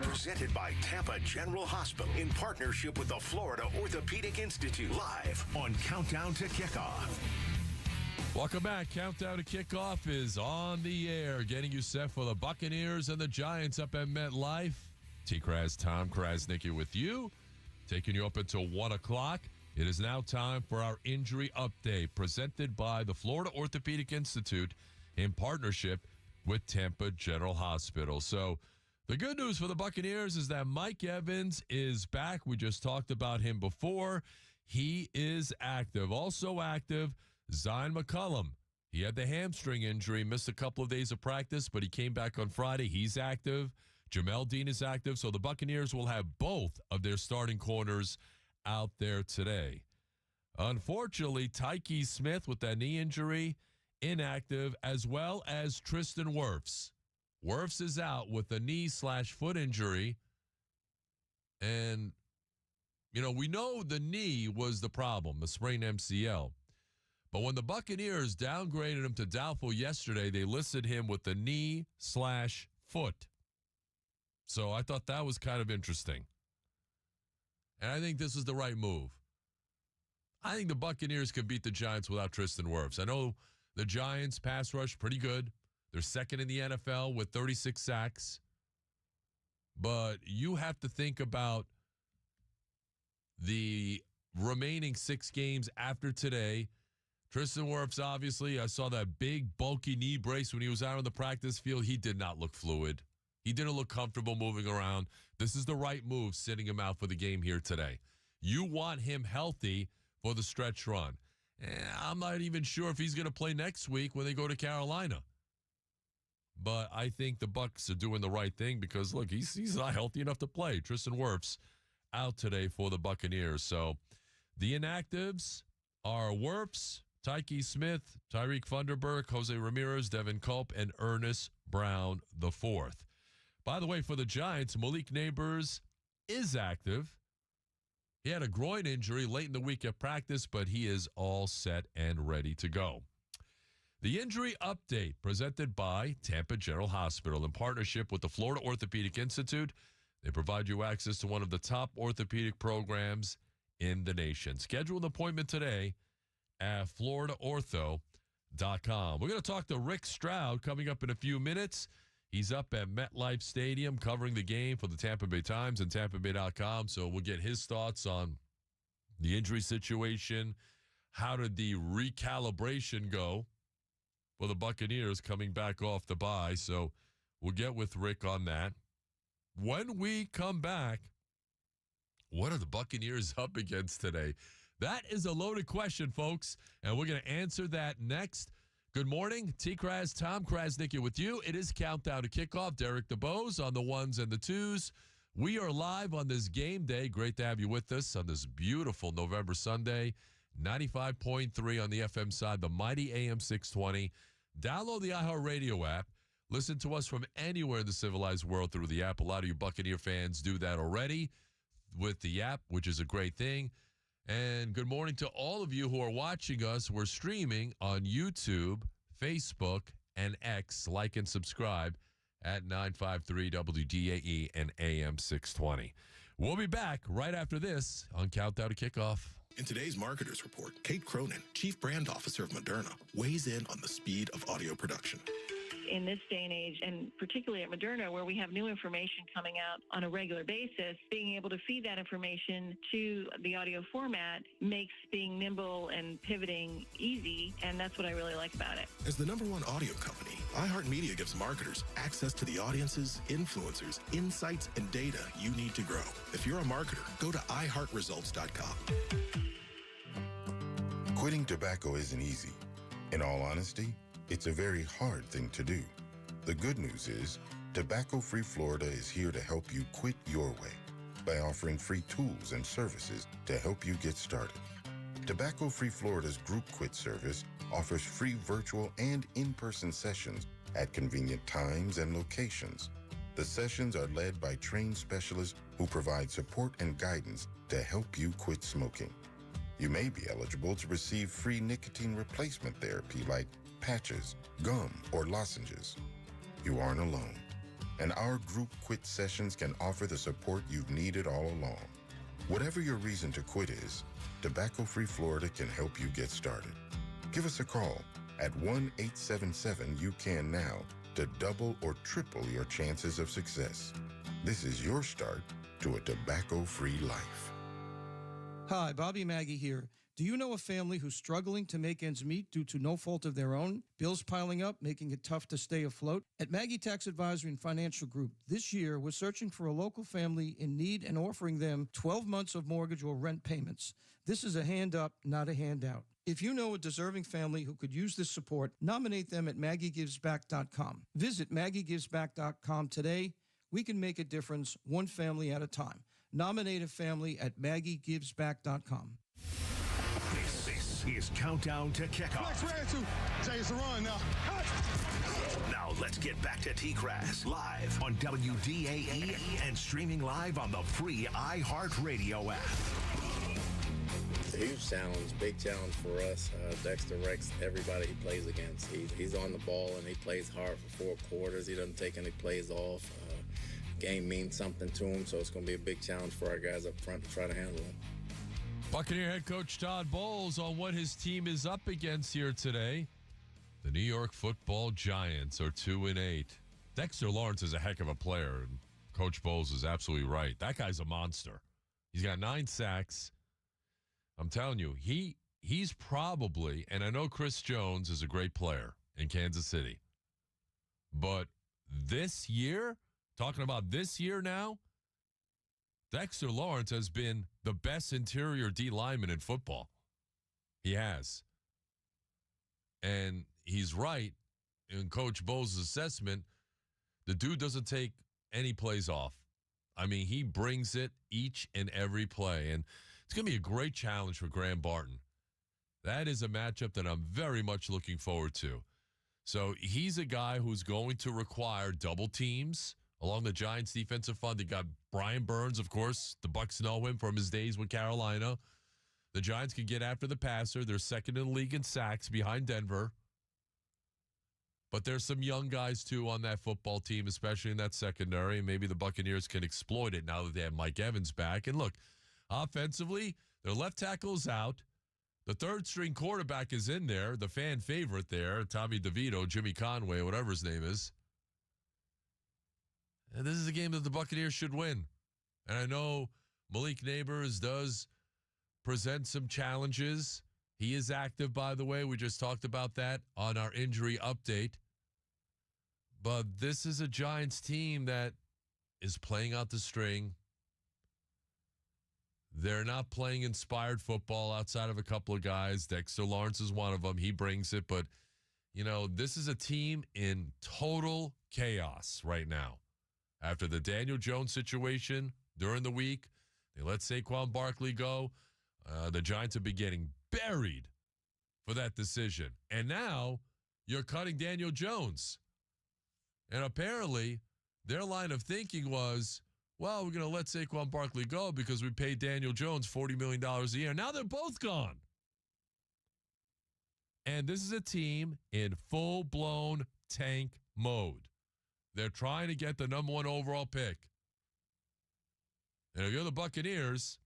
Presented by Tampa General Hospital in partnership with the Florida Orthopedic Institute. Live on Countdown to Kickoff. Welcome back. Countdown to Kickoff is on the air, getting you set for the Buccaneers and the Giants up at MetLife. TKras, Tom Krasnick with you, taking you up until 1 o'clock. It is now time for our injury update, presented by the Florida Orthopedic Institute in partnership with Tampa General Hospital. So the good news for the Buccaneers is that Mike Evans is back. We just talked about him before. He is active. Also active, Zion McCollum. He had the hamstring injury, missed a couple of days of practice, but he came back on Friday. He's active. Jamel Dean is active. So the Buccaneers will have both of their starting corners out there today. Unfortunately, Tyke Smith with that knee injury, inactive, as well as Tristan Wirfs. Wirfs is out with a knee/foot injury. And, we know the knee was the problem, the sprained MCL. But when the Buccaneers downgraded him to doubtful yesterday, they listed him with the knee/foot. So I thought that was kind of interesting. And I think this is the right move. I think the Buccaneers can beat the Giants without Tristan Wirfs. I know the Giants pass rush pretty good. They're second in the NFL with 36 sacks. But you have to think about the remaining 6 games after today. Tristan Wirfs, obviously, I saw that big, bulky knee brace when he was out on the practice field. He did not look fluid. He didn't look comfortable moving around. This is the right move, sitting him out for the game here today. You want him healthy for the stretch run. And I'm not even sure if he's going to play next week when they go to Carolina. But I think the Bucs are doing the right thing because, look, he's not healthy enough to play. Tristan Wirfs out today for the Buccaneers. So the inactives are Wirfs, Tyke Smith, Tyreek Funderburk, Jose Ramirez, Devin Culp, and Ernest Brown IV. By the way, for the Giants, Malik Neighbors is active. He had a groin injury late in the week at practice, but he is all set and ready to go. The injury update presented by Tampa General Hospital in partnership with the Florida Orthopedic Institute. They provide you access to one of the top orthopedic programs in the nation. Schedule an appointment today at floridaortho.com. We're going to talk to Rick Stroud coming up in a few minutes. He's up at MetLife Stadium covering the game for the Tampa Bay Times and TampaBay.com. So we'll get his thoughts on the injury situation. How did the recalibration go for the Buccaneers coming back off the bye? So we'll get with Rick on that. When we come back, what are the Buccaneers up against today? That is a loaded question, folks, and we're going to answer that next. Good morning, TKras, Tom Krasnick with you. It is Countdown to Kickoff. Derek DeBose on the ones and the twos. We are live on this game day. Great to have you with us on this beautiful November Sunday. 95.3 on the FM side, the mighty AM 620. Download the iHeartRadio app. Listen to us from anywhere in the civilized world through the app. A lot of you Buccaneer fans do that already with the app, which is a great thing. And good morning to all of you who are watching us. We're streaming on YouTube, Facebook, and X. Like and subscribe at 953 WDAE and AM 620. We'll be back right after this on Countdown to Kickoff. In today's Marketers Report, Kate Cronin, Chief Brand Officer of Moderna, weighs in on the speed of audio production. In this day and age, and particularly at Moderna, where we have new information coming out on a regular basis, being able to feed that information to the audio format makes being nimble and pivoting easy, and that's what I really like about it. As the #1 audio company, iHeartMedia gives marketers access to the audiences, influencers, insights, and data you need to grow. If you're a marketer, go to iHeartResults.com. Quitting tobacco isn't easy. In all honesty, it's a very hard thing to do. The good news is, Tobacco-Free Florida is here to help you quit your way by offering free tools and services to help you get started. Tobacco-Free Florida's Group Quit service offers free virtual and in-person sessions at convenient times and locations. The sessions are led by trained specialists who provide support and guidance to help you quit smoking. You may be eligible to receive free nicotine replacement therapy like patches, gum, or lozenges. You aren't alone, and our group quit sessions can offer the support you've needed all along. Whatever your reason to quit is, Tobacco-Free Florida can help you get started. Give us a call at 1-877-YOU-CAN-NOW to double or triple your chances of success. This is your start to a tobacco-free life. Hi, Bobby Maggie here. Do you know a family who's struggling to make ends meet due to no fault of their own? Bills piling up, making it tough to stay afloat? At Maggie Tax Advisory and Financial Group, this year we're searching for a local family in need and offering them 12 months of mortgage or rent payments. This is a hand up, not a handout. If you know a deserving family who could use this support, nominate them at MaggieGivesBack.com. Visit MaggieGivesBack.com today. We can make a difference one family at a time. Nominate a family at MaggieGivesBack.com. This is Countdown to Kickoff. Flex ran to. Say it's a run now. Now let's get back to TKras live on WDAE and streaming live on the free iHeartRadio app. Huge challenge, big challenge for us. Dexter wrecks everybody he plays against. He's on the ball and he plays hard for 4 quarters. He doesn't take any plays off. Game means something to him, so it's going to be a big challenge for our guys up front to try to handle him. Buccaneer head coach Todd Bowles on what his team is up against here today. The New York Football Giants are 2-8. Dexter Lawrence is a heck of a player, and Coach Bowles is absolutely right. That guy's a monster. He's got 9 sacks. I'm telling you, he's probably, and I know Chris Jones is a great player in Kansas City, but this year, talking about this year now, Dexter Lawrence has been the best interior D lineman in football. He has. And he's right in Coach Bowles' assessment. The dude doesn't take any plays off. I mean, he brings it each and every play. And it's going to be a great challenge for Graham Barton. That is a matchup that I'm very much looking forward to. So he's a guy who's going to require double teams along the Giants' defensive front. They got Brian Burns, of course. The Bucs know him from his days with Carolina. The Giants can get after the passer. They're second in the league in sacks behind Denver. But there's some young guys, too, on that football team, especially in that secondary. And maybe the Buccaneers can exploit it now that they have Mike Evans back. And look, offensively, their left tackle's out. The third-string quarterback is in there, the fan favorite there, Tommy DeVito, Jimmy Conway, whatever his name is. And this is a game that the Buccaneers should win. And I know Malik Neighbors does present some challenges. He is active, by the way. We just talked about that on our injury update. But this is a Giants team that is playing out the string. They're not playing inspired football outside of a couple of guys. Dexter Lawrence is one of them. He brings it. But, you know, this is a team in total chaos right now. After the Daniel Jones situation during the week, they let Saquon Barkley go. The Giants have been getting buried for that decision. And now you're cutting Daniel Jones. And apparently their line of thinking was, well, we're going to let Saquon Barkley go because we paid Daniel Jones $40 million a year. Now they're both gone. And this is a team in full-blown tank mode. They're trying to get the number 1 overall pick. And if you're the Buccaneers,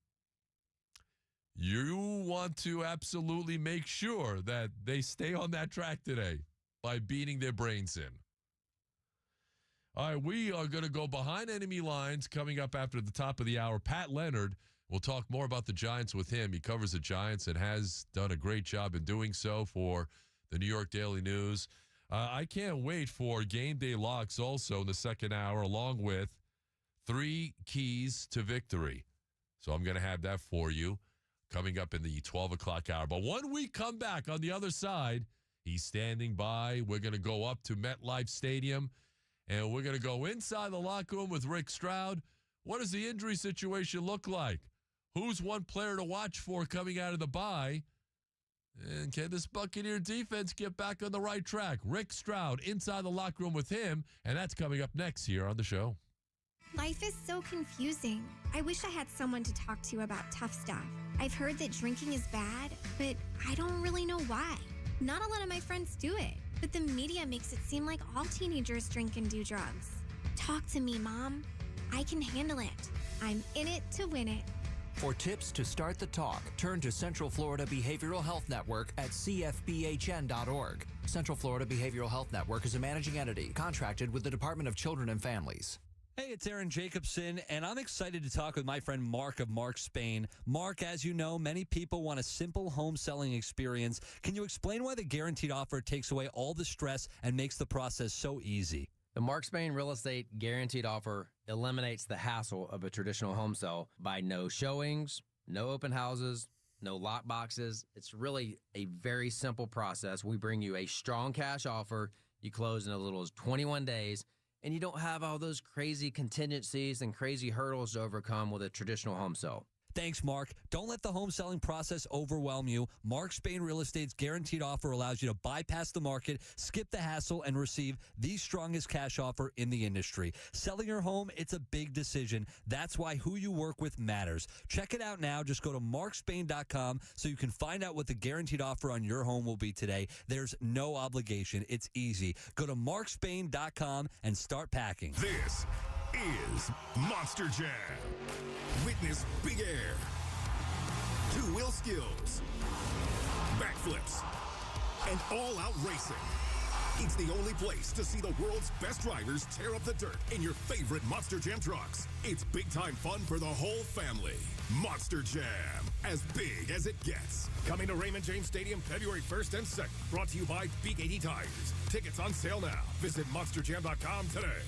you want to absolutely make sure that they stay on that track today by beating their brains in. All right, we are going to go behind enemy lines coming up after the top of the hour. Pat Leonard, we'll talk more about the Giants with him. He covers the Giants and has done a great job in doing so for the New York Daily News. I can't wait for Game Day Locks also in the second hour, along with 3 keys to victory. So I'm going to have that for you coming up in the 12 o'clock hour. But when we come back on the other side, he's standing by. We're going to go up to MetLife Stadium, and we're going to go inside the locker room with Rick Stroud. What does the injury situation look like? Who's one player to watch for coming out of the bye? And can this Buccaneer defense get back on the right track? Rick Stroud inside the locker room with him, and that's coming up next here on the show. Life is so confusing. I wish I had someone to talk to about tough stuff. I've heard that drinking is bad, but I don't really know why. Not a lot of my friends do it, but the media makes it seem like all teenagers drink and do drugs. Talk to me, Mom. I can handle it. I'm in it to win it. For tips to start the talk, turn to Central Florida Behavioral Health Network at cfbhn.org. Central Florida Behavioral Health Network is a managing entity contracted with the Department of Children and Families. Hey, it's Aaron Jacobson, and I'm excited to talk with my friend Mark of Mark Spain. Mark, as you know, many people want a simple home selling experience. Can you explain why the guaranteed offer takes away all the stress and makes the process so easy? The Mark Spain Real Estate Guaranteed Offer eliminates the hassle of a traditional home sale by no showings, no open houses, no lock boxes. It's really a very simple process. We bring you a strong cash offer. You close in as little as 21 days, and you don't have all those crazy contingencies and crazy hurdles to overcome with a traditional home sale. Thanks, Mark. Don't let the home selling process overwhelm you. Mark Spain Real Estate's guaranteed offer allows you to bypass the market, skip the hassle, and receive the strongest cash offer in the industry. Selling your home, it's a big decision. That's why who you work with matters. Check it out now. Just go to markspain.com so you can find out what the guaranteed offer on your home will be today. There's no obligation. It's easy. Go to markspain.com and start packing. This is Monster Jam. Witness big air, two-wheel skills, backflips, and all-out racing. It's the only place to see the world's best drivers tear up the dirt in your favorite Monster Jam trucks. It's big-time fun for the whole family. Monster Jam, as big as it gets. Coming to Raymond James Stadium February 1st and 2nd. Brought to you by Big 80 Tires. Tickets on sale now. Visit monsterjam.com today.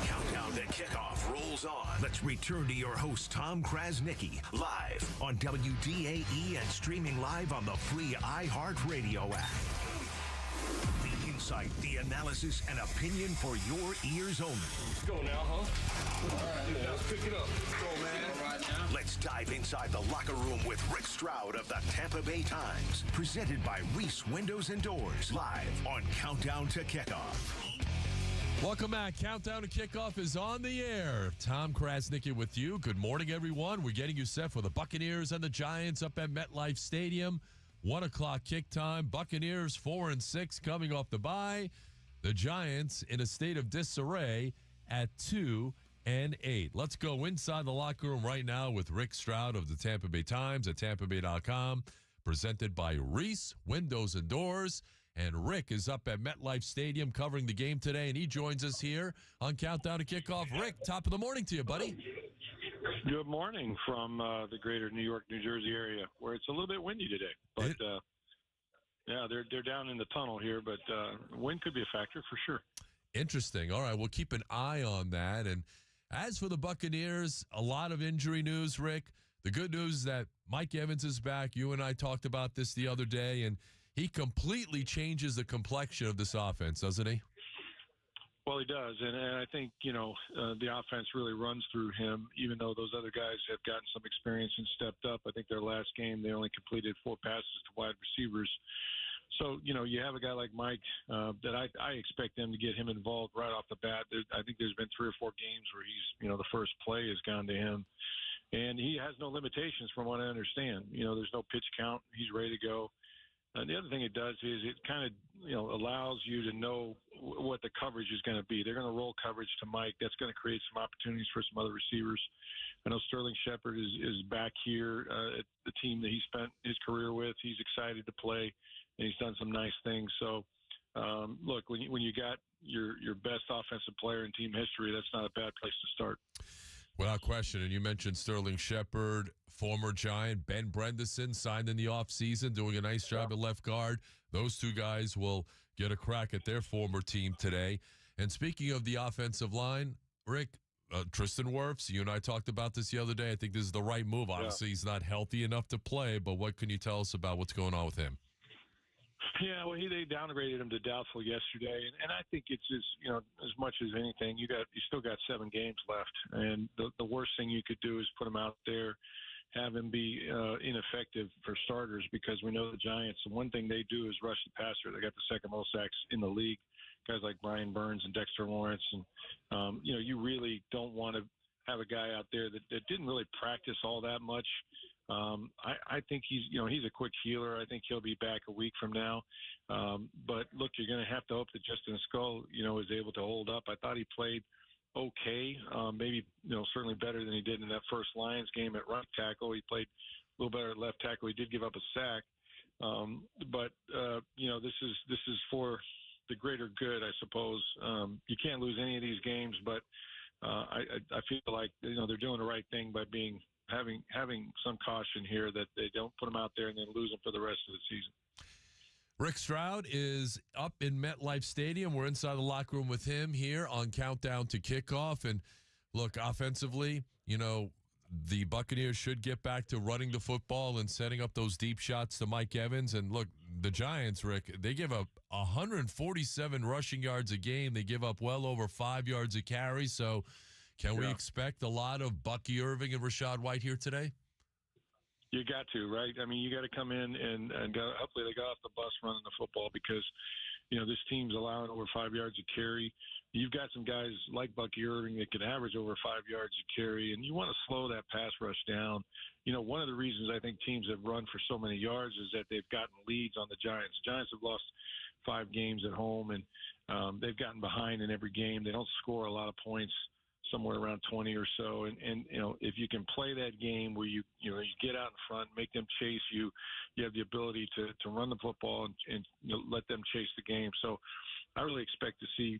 Countdown to Kickoff rolls on. Let's return to your host, Tom Krasnicki, live on WDAE and streaming live on the free iHeartRadio app. The insight, the analysis, and opinion for your ears only. Let's go now, huh? All right, man. Let's pick it up. Let's go, man. All right, now. Let's dive inside the locker room with Rick Stroud of the Tampa Bay Times. Presented by Reese Windows and Doors. Live on Countdown to Kickoff. Welcome back. Countdown to Kickoff is on the air. Tom Krasnicki with you. Good morning, everyone. We're getting you set for the Buccaneers and the Giants up at MetLife Stadium. 1 o'clock kick time. Buccaneers 4-6 coming off the bye. The Giants in a state of disarray at 2-8. Let's go inside the locker room right now with Rick Stroud of the Tampa Bay Times at tampabay.com. Presented by Reese Windows and Doors. And Rick is up at MetLife Stadium covering the game today, and he joins us here on Countdown to Kickoff. Rick, top of the morning to you, buddy. Good morning from the greater New York, New Jersey area, where it's a little bit windy today. But, yeah, they're down in the tunnel here, but wind could be a factor for sure. Interesting. All right, we'll keep an eye on that. And as for the Buccaneers, a lot of injury news, Rick. The good news is that Mike Evans is back. You and I talked about this the other day, and he completely changes the complexion of this offense, doesn't he? Well, he does, and I think, the offense really runs through him, even though those other guys have gotten some experience and stepped up. I think their last game, they only completed 4 passes to wide receivers. So, you have a guy like Mike that I expect them to get him involved right off the bat. I think there's been 3 or 4 games where he's, the first play has gone to him. And he has no limitations from what I understand. There's no pitch count. He's ready to go. And the other thing it does is it kind of, allows you to know what the coverage is going to be. They're going to roll coverage to Mike. That's going to create some opportunities for some other receivers. I know Sterling Shepard is back here at the team that he spent his career with. He's excited to play, and he's done some nice things. So, look, when you got your best offensive player in team history, that's not a bad place to start. Without question. And you mentioned Sterling Shepard, former Giant. Ben Bredesen signed in the offseason, doing a nice job at left guard. Those 2 guys will get a crack at their former team today. And speaking of the offensive line, Rick, Tristan Wirfs, you and I talked about this the other day. I think this is the right move. Obviously, he's not healthy enough to play, but what can you tell us about what's going on with him? Yeah, well, they downgraded him to doubtful yesterday, and I think it's just as much as anything, you still got 7 games left, and the worst thing you could do is put him out there, have him be ineffective for starters, because we know the Giants. The one thing they do is rush the passer. They got the 2nd most sacks in the league. Guys like Brian Burns and Dexter Lawrence, and you really don't want to have a guy out there that didn't really practice all that much. I think he's a quick healer. I think he'll be back a week from now. But look, you're going to have to hope that Justin Skull, is able to hold up. I thought he played okay, maybe, certainly better than he did in that first Lions game at right tackle. He played a little better at left tackle. He did give up a sack. But this is for the greater good, I suppose. You can't lose any of these games, but I feel like, they're doing the right thing by having some caution here that they don't put them out there and then lose them for the rest of the season. Rick Stroud is up in MetLife Stadium. We're inside the locker room with him here on Countdown to Kickoff. And look, offensively, the Buccaneers should get back to running the football and setting up those deep shots to Mike Evans. And look, the Giants, Rick, they give up 147 rushing yards a game. They give up well over 5 yards a carry. So Can we Yeah. expect a lot of Bucky Irving and Rashad White here today? You got to, right? I mean, you got to come in and go, hopefully they got off the bus running the football because, this team's allowing over 5 yards of carry. You've got some guys like Bucky Irving that can average over 5 yards of carry, and you want to slow that pass rush down. One of the reasons I think teams have run for so many yards is that they've gotten leads on the Giants. The Giants have lost 5 games at home, and they've gotten behind in every game. They don't score a lot of points, somewhere around 20 or so. And if you can play that game where you get out in front, make them chase you, you have the ability to run the football and let them chase the game. So I really expect to see,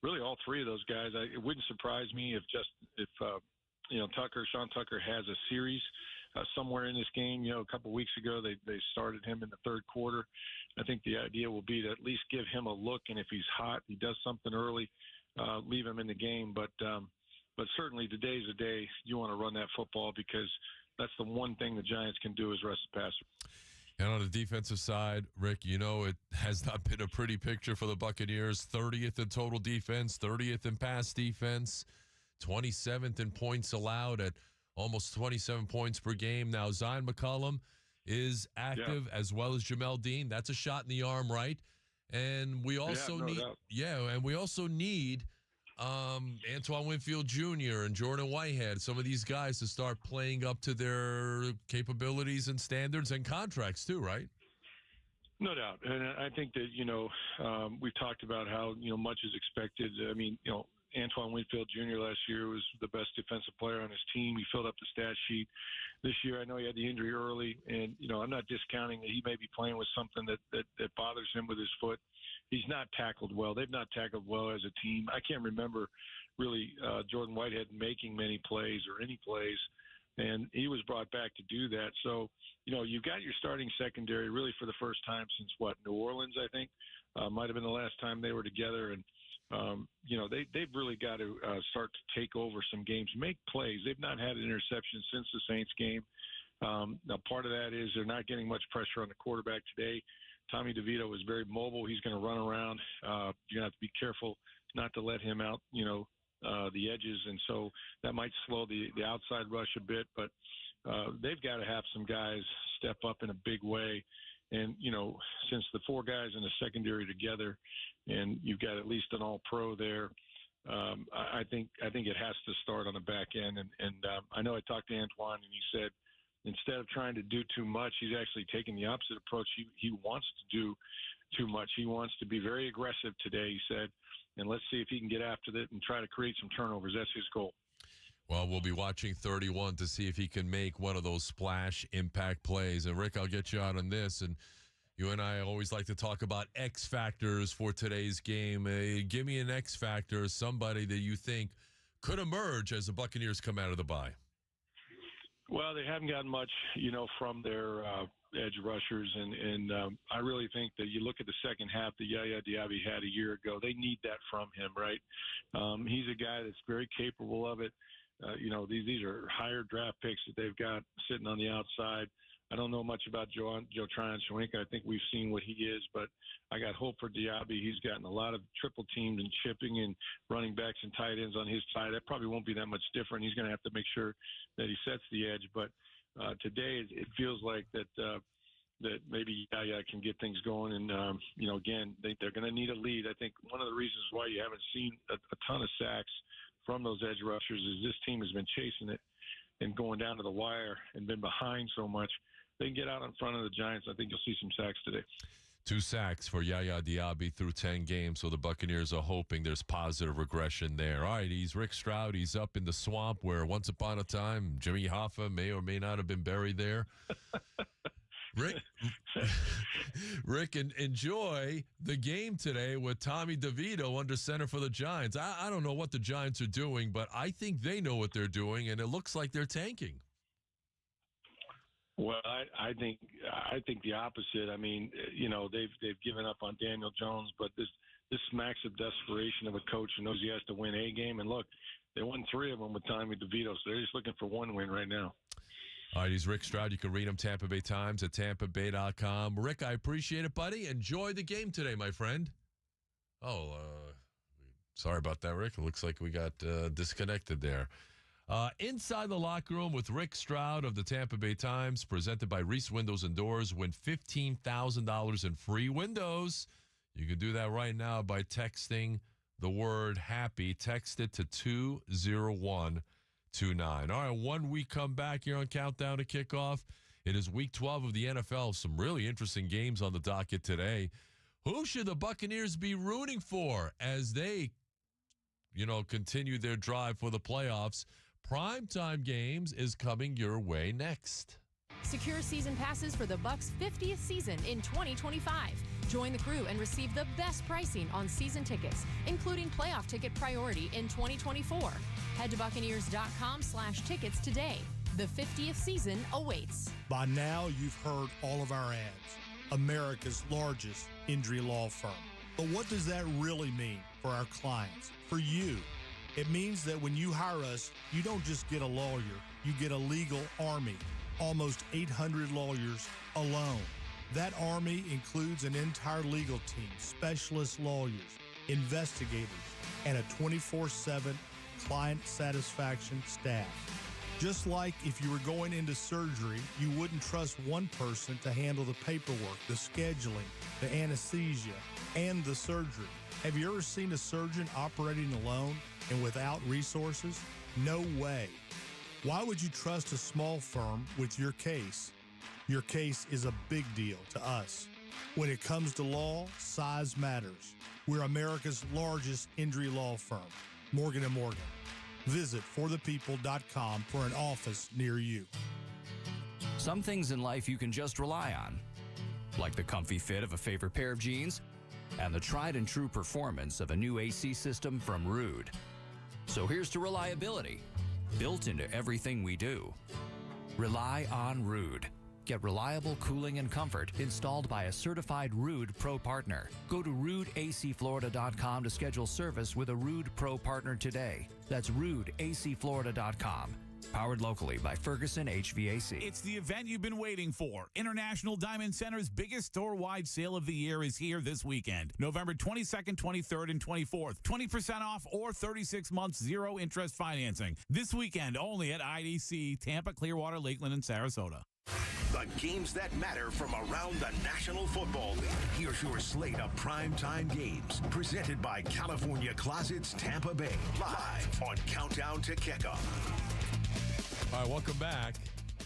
really all three of those guys. It wouldn't surprise me if Sean Tucker has a series somewhere in this game. A couple of weeks ago, they started him in the third quarter. I think the idea will be to at least give him a look, and if he's hot, he does something early, leave him in the game. But certainly today's the day you want to run that football because that's the one thing the Giants can do is rest the passer. And on the defensive side, Rick, it has not been a pretty picture for the Buccaneers. 30th in total defense, 30th in pass defense, 27th in points allowed at almost 27 points per game. Now, Zion McCollum is active as well as Jamel Dean. That's a shot in the arm, right? And we also need Antoine Winfield Jr. and Jordan Whitehead, some of these guys to start playing up to their capabilities and standards and contracts too, right? No doubt. And I think that, we've talked about how, much is expected. I mean, Antoine Winfield Jr. last year was the best defensive player on his team. He filled up the stat sheet. This year, I know he had the injury early, and, I'm not discounting that he may be playing with something that bothers him with his foot. He's not tackled well. They've not tackled well as a team. I can't remember really Jordan Whitehead making many plays or any plays, and he was brought back to do that. So, you've got your starting secondary really for the first time since, New Orleans, I think. Might have been the last time they were together, and they've really got to start to take over some games, make plays. They've not had an interception since the Saints game. Now, part of that is they're not getting much pressure on the quarterback today. Tommy DeVito is very mobile. He's going to run around. You're going to have to be careful not to let him out, the edges, and so that might slow the outside rush a bit. But they've got to have some guys step up in a big way. And, since the 4 guys in the secondary together and you've got at least an all-pro there, I think it has to start on the back end. And I know I talked to Antoine, and he said instead of trying to do too much, he's actually taking the opposite approach. He wants to do too much. He wants to be very aggressive today, he said, and let's see if he can get after it and try to create some turnovers. That's his goal. Well, we'll be watching 31 to see if he can make one of those splash impact plays. And, Rick, I'll get you out on this. And you and I always like to talk about X factors for today's game. Give me an X factor, somebody that you think could emerge as the Buccaneers come out of the bye. Well, they haven't gotten much, from their edge rushers. And I really think that you look at the second half that Yaya Diaby had a year ago. They need that from him, right? He's a guy that's very capable of it. These are higher draft picks that they've got sitting on the outside. I don't know much about Joe Tryon-Shoyinka. I think we've seen what he is, but I got hope for Diaby. He's gotten a lot of triple teamed and chipping and running backs and tight ends on his side. That probably won't be that much different. He's going to have to make sure that he sets the edge. But today it feels like that maybe Yaya can get things going. And, again, they're going to need a lead. I think one of the reasons why you haven't seen a ton of sacks from those edge rushers is this team has been chasing it and going down to the wire and been behind so much. They can get out in front of the Giants. I think you'll see some sacks today. 2 sacks for Yaya Diaby through 10 games, so the Buccaneers are hoping there's positive regression there. All right, he's Rick Stroud. He's up in the swamp where once upon a time Jimmy Hoffa may or may not have been buried there. Rick, enjoy the game today with Tommy DeVito under center for the Giants. I don't know what the Giants are doing, but I think they know what they're doing, and it looks like they're tanking. Well, I think the opposite. I mean, they've given up on Daniel Jones, but this smacks of desperation of a coach who knows he has to win a game. And look, they won 3 of them with Tommy DeVito, so they're just looking for one win right now. All right, he's Rick Stroud. You can read him, Tampa Bay Times at tampabay.com. Rick, I appreciate it, buddy. Enjoy the game today, my friend. Sorry about that, Rick. It looks like we got disconnected there. Inside the locker room with Rick Stroud of the Tampa Bay Times, presented by Reese Windows and Doors. Win $15,000 in free windows. You can do that right now by texting the word happy. Text it to 20129. All right, when we come back here on Countdown to Kickoff, it is week 12 of the NFL. Some really interesting games on the docket today. Who should the Buccaneers be rooting for as they, continue their drive for the playoffs? Primetime games is coming your way next. Secure season passes for the Bucs' 50th season in 2025. Join the crew and receive the best pricing on season tickets, including playoff ticket priority in 2024. Head to Buccaneers.com/tickets today. The 50th season awaits. By now, you've heard all of our ads. America's largest injury law firm. But what does that really mean for our clients, for you? It means that when you hire us, you don't just get a lawyer, you get a legal army, almost 800 lawyers alone. That army includes an entire legal team, specialist lawyers, investigators, and a 24/7 client satisfaction staff. Just like if you were going into surgery, you wouldn't trust one person to handle the paperwork, the scheduling, the anesthesia, and the surgery. Have you ever seen a surgeon operating alone and without resources? No way. Why would you trust a small firm with your case? Your case is a big deal to us. When it comes to law, size matters. We're America's largest injury law firm, Morgan & Morgan. Visit forthepeople.com for an office near you. Some things in life you can just rely on, like the comfy fit of a favorite pair of jeans and the tried and true performance of a new AC system from Rude. So here's to reliability, built into everything we do. Rely on Rude. Get reliable cooling and comfort installed by a certified Rude Pro partner. Go to RudeACFlorida.com to schedule service with a Rude Pro partner today. That's RudeACFlorida.com. Powered locally by Ferguson HVAC. It's the event you've been waiting for. International Diamond Center's biggest store-wide sale of the year is here this weekend. November 22nd, 23rd, and 24th. 20% off or 36 months zero-interest financing. This weekend only at IDC, Tampa, Clearwater, Lakeland, and Sarasota. The games that matter from around the National Football League. Here's your slate of primetime games, presented by California Closets Tampa Bay. Live on Countdown to Kickoff. All right, welcome back.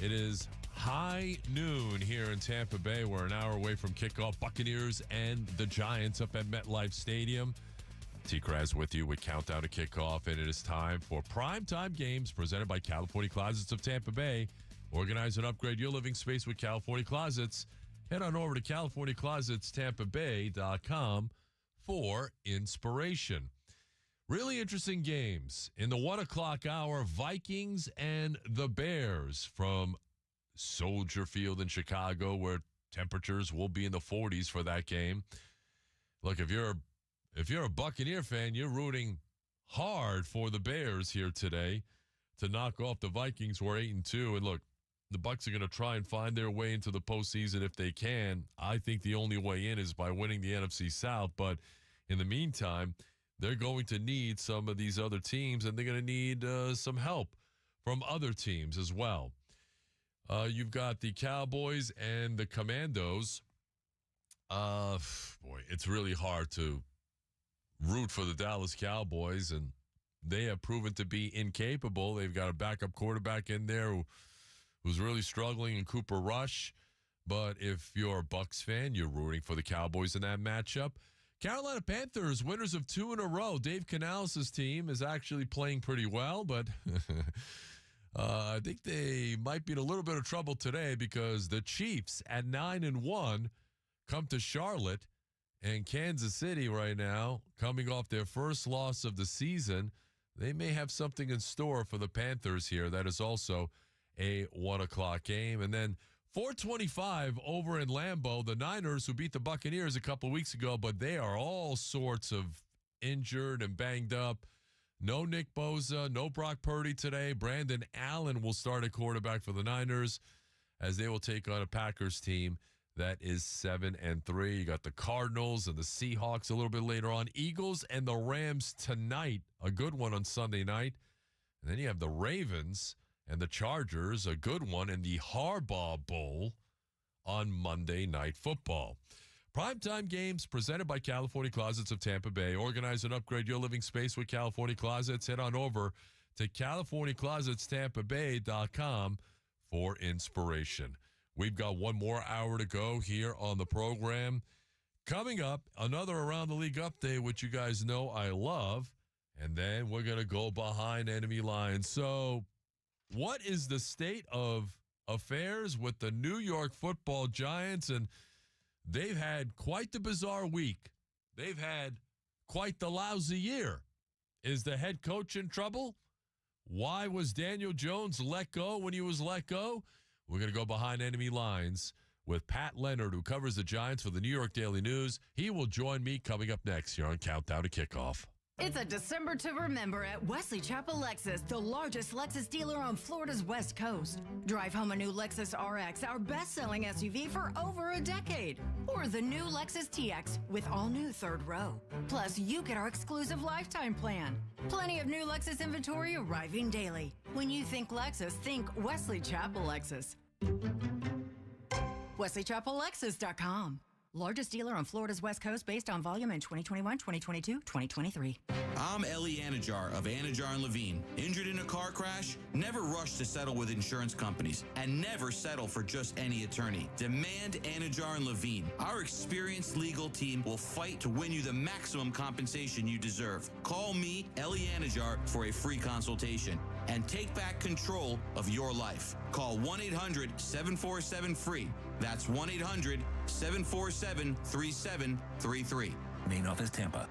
It is high noon here in Tampa Bay. We're an hour away from kickoff. Buccaneers and the Giants up at MetLife Stadium. TKras with you with Countdown to Kickoff, and it is time for primetime games presented by California Closets of Tampa Bay. Organize and upgrade your living space with California Closets. Head on over to CaliforniaClosetstampaBay.com for inspiration. Really interesting games. In the 1 o'clock hour, Vikings and the Bears from Soldier Field in Chicago, where temperatures will be in the 40s for that game. Look, if you're a Buccaneer fan, you're rooting hard for the Bears here today to knock off the Vikings, who are 8-2. And look, the Bucs are going to try and find their way into the postseason if they can. I think the only way in is by winning the NFC South. But in the meantime, they're going to need some of these other teams, and they're going to need some help from other teams as well. You've got the Cowboys and the Commandos. Boy, it's really hard to root for the Dallas Cowboys, and they have proven to be incapable. They've got a backup quarterback in there who's really struggling in Cooper Rush. But if you're a Bucs fan, you're rooting for the Cowboys in that matchup. Carolina Panthers, winners of 2 in a row. Dave Canales' team is actually playing pretty well, but I think they might be in a little bit of trouble today because the Chiefs at 9-1 come to Charlotte, and Kansas City right now, coming off their first loss of the season. They may have something in store for the Panthers here. That is also a 1 o'clock game. And then 4:25 over in Lambeau, the Niners, who beat the Buccaneers a couple weeks ago, but they are all sorts of injured and banged up. No Nick Bosa, no Brock Purdy today. Brandon Allen will start at quarterback for the Niners as they will take on a Packers team that is 7-3. You got the Cardinals and the Seahawks a little bit later on. Eagles and the Rams tonight, a good one on Sunday night. And then you have the Ravens and the Chargers, a good one in the Harbaugh Bowl on Monday Night Football. Primetime games presented by California Closets of Tampa Bay. Organize and upgrade your living space with California Closets. Head on over to CaliforniaClosetstampaBay.com for inspiration. We've got one more hour to go here on the program. Coming up, another Around the League update, which you guys know I love. And then we're going to go behind enemy lines. So what is the state of affairs with the New York Football Giants? And they've had quite the bizarre week. They've had quite the lousy year. Is the head coach in trouble? Why was Daniel Jones let go when he was let go? We're going to go behind enemy lines with Pat Leonard, who covers the Giants for the New York Daily News. He will join me coming up next here on Countdown to Kickoff. It's a December to remember at Wesley Chapel Lexus, the largest Lexus dealer on Florida's West Coast. Drive home a new Lexus RX, our best-selling SUV for over a decade. Or the new Lexus TX with all-new third row. Plus, you get our exclusive lifetime plan. Plenty of new Lexus inventory arriving daily. When you think Lexus, think Wesley Chapel Lexus. WesleyChapelLexus.com. Largest dealer on Florida's West Coast based on volume in 2021, 2022, 2023. I'm Ellie Anajar of Anajar and Levine. Injured in a car crash? Never rush to settle with insurance companies and never settle for just any attorney. Demand Anajar and Levine. Our experienced legal team will fight to win you the maximum compensation you deserve. Call me, Ellie Anajar, for a free consultation and take back control of your life. Call 1-800-747-FREE. That's 1-800-747-3733. Main office, Tampa.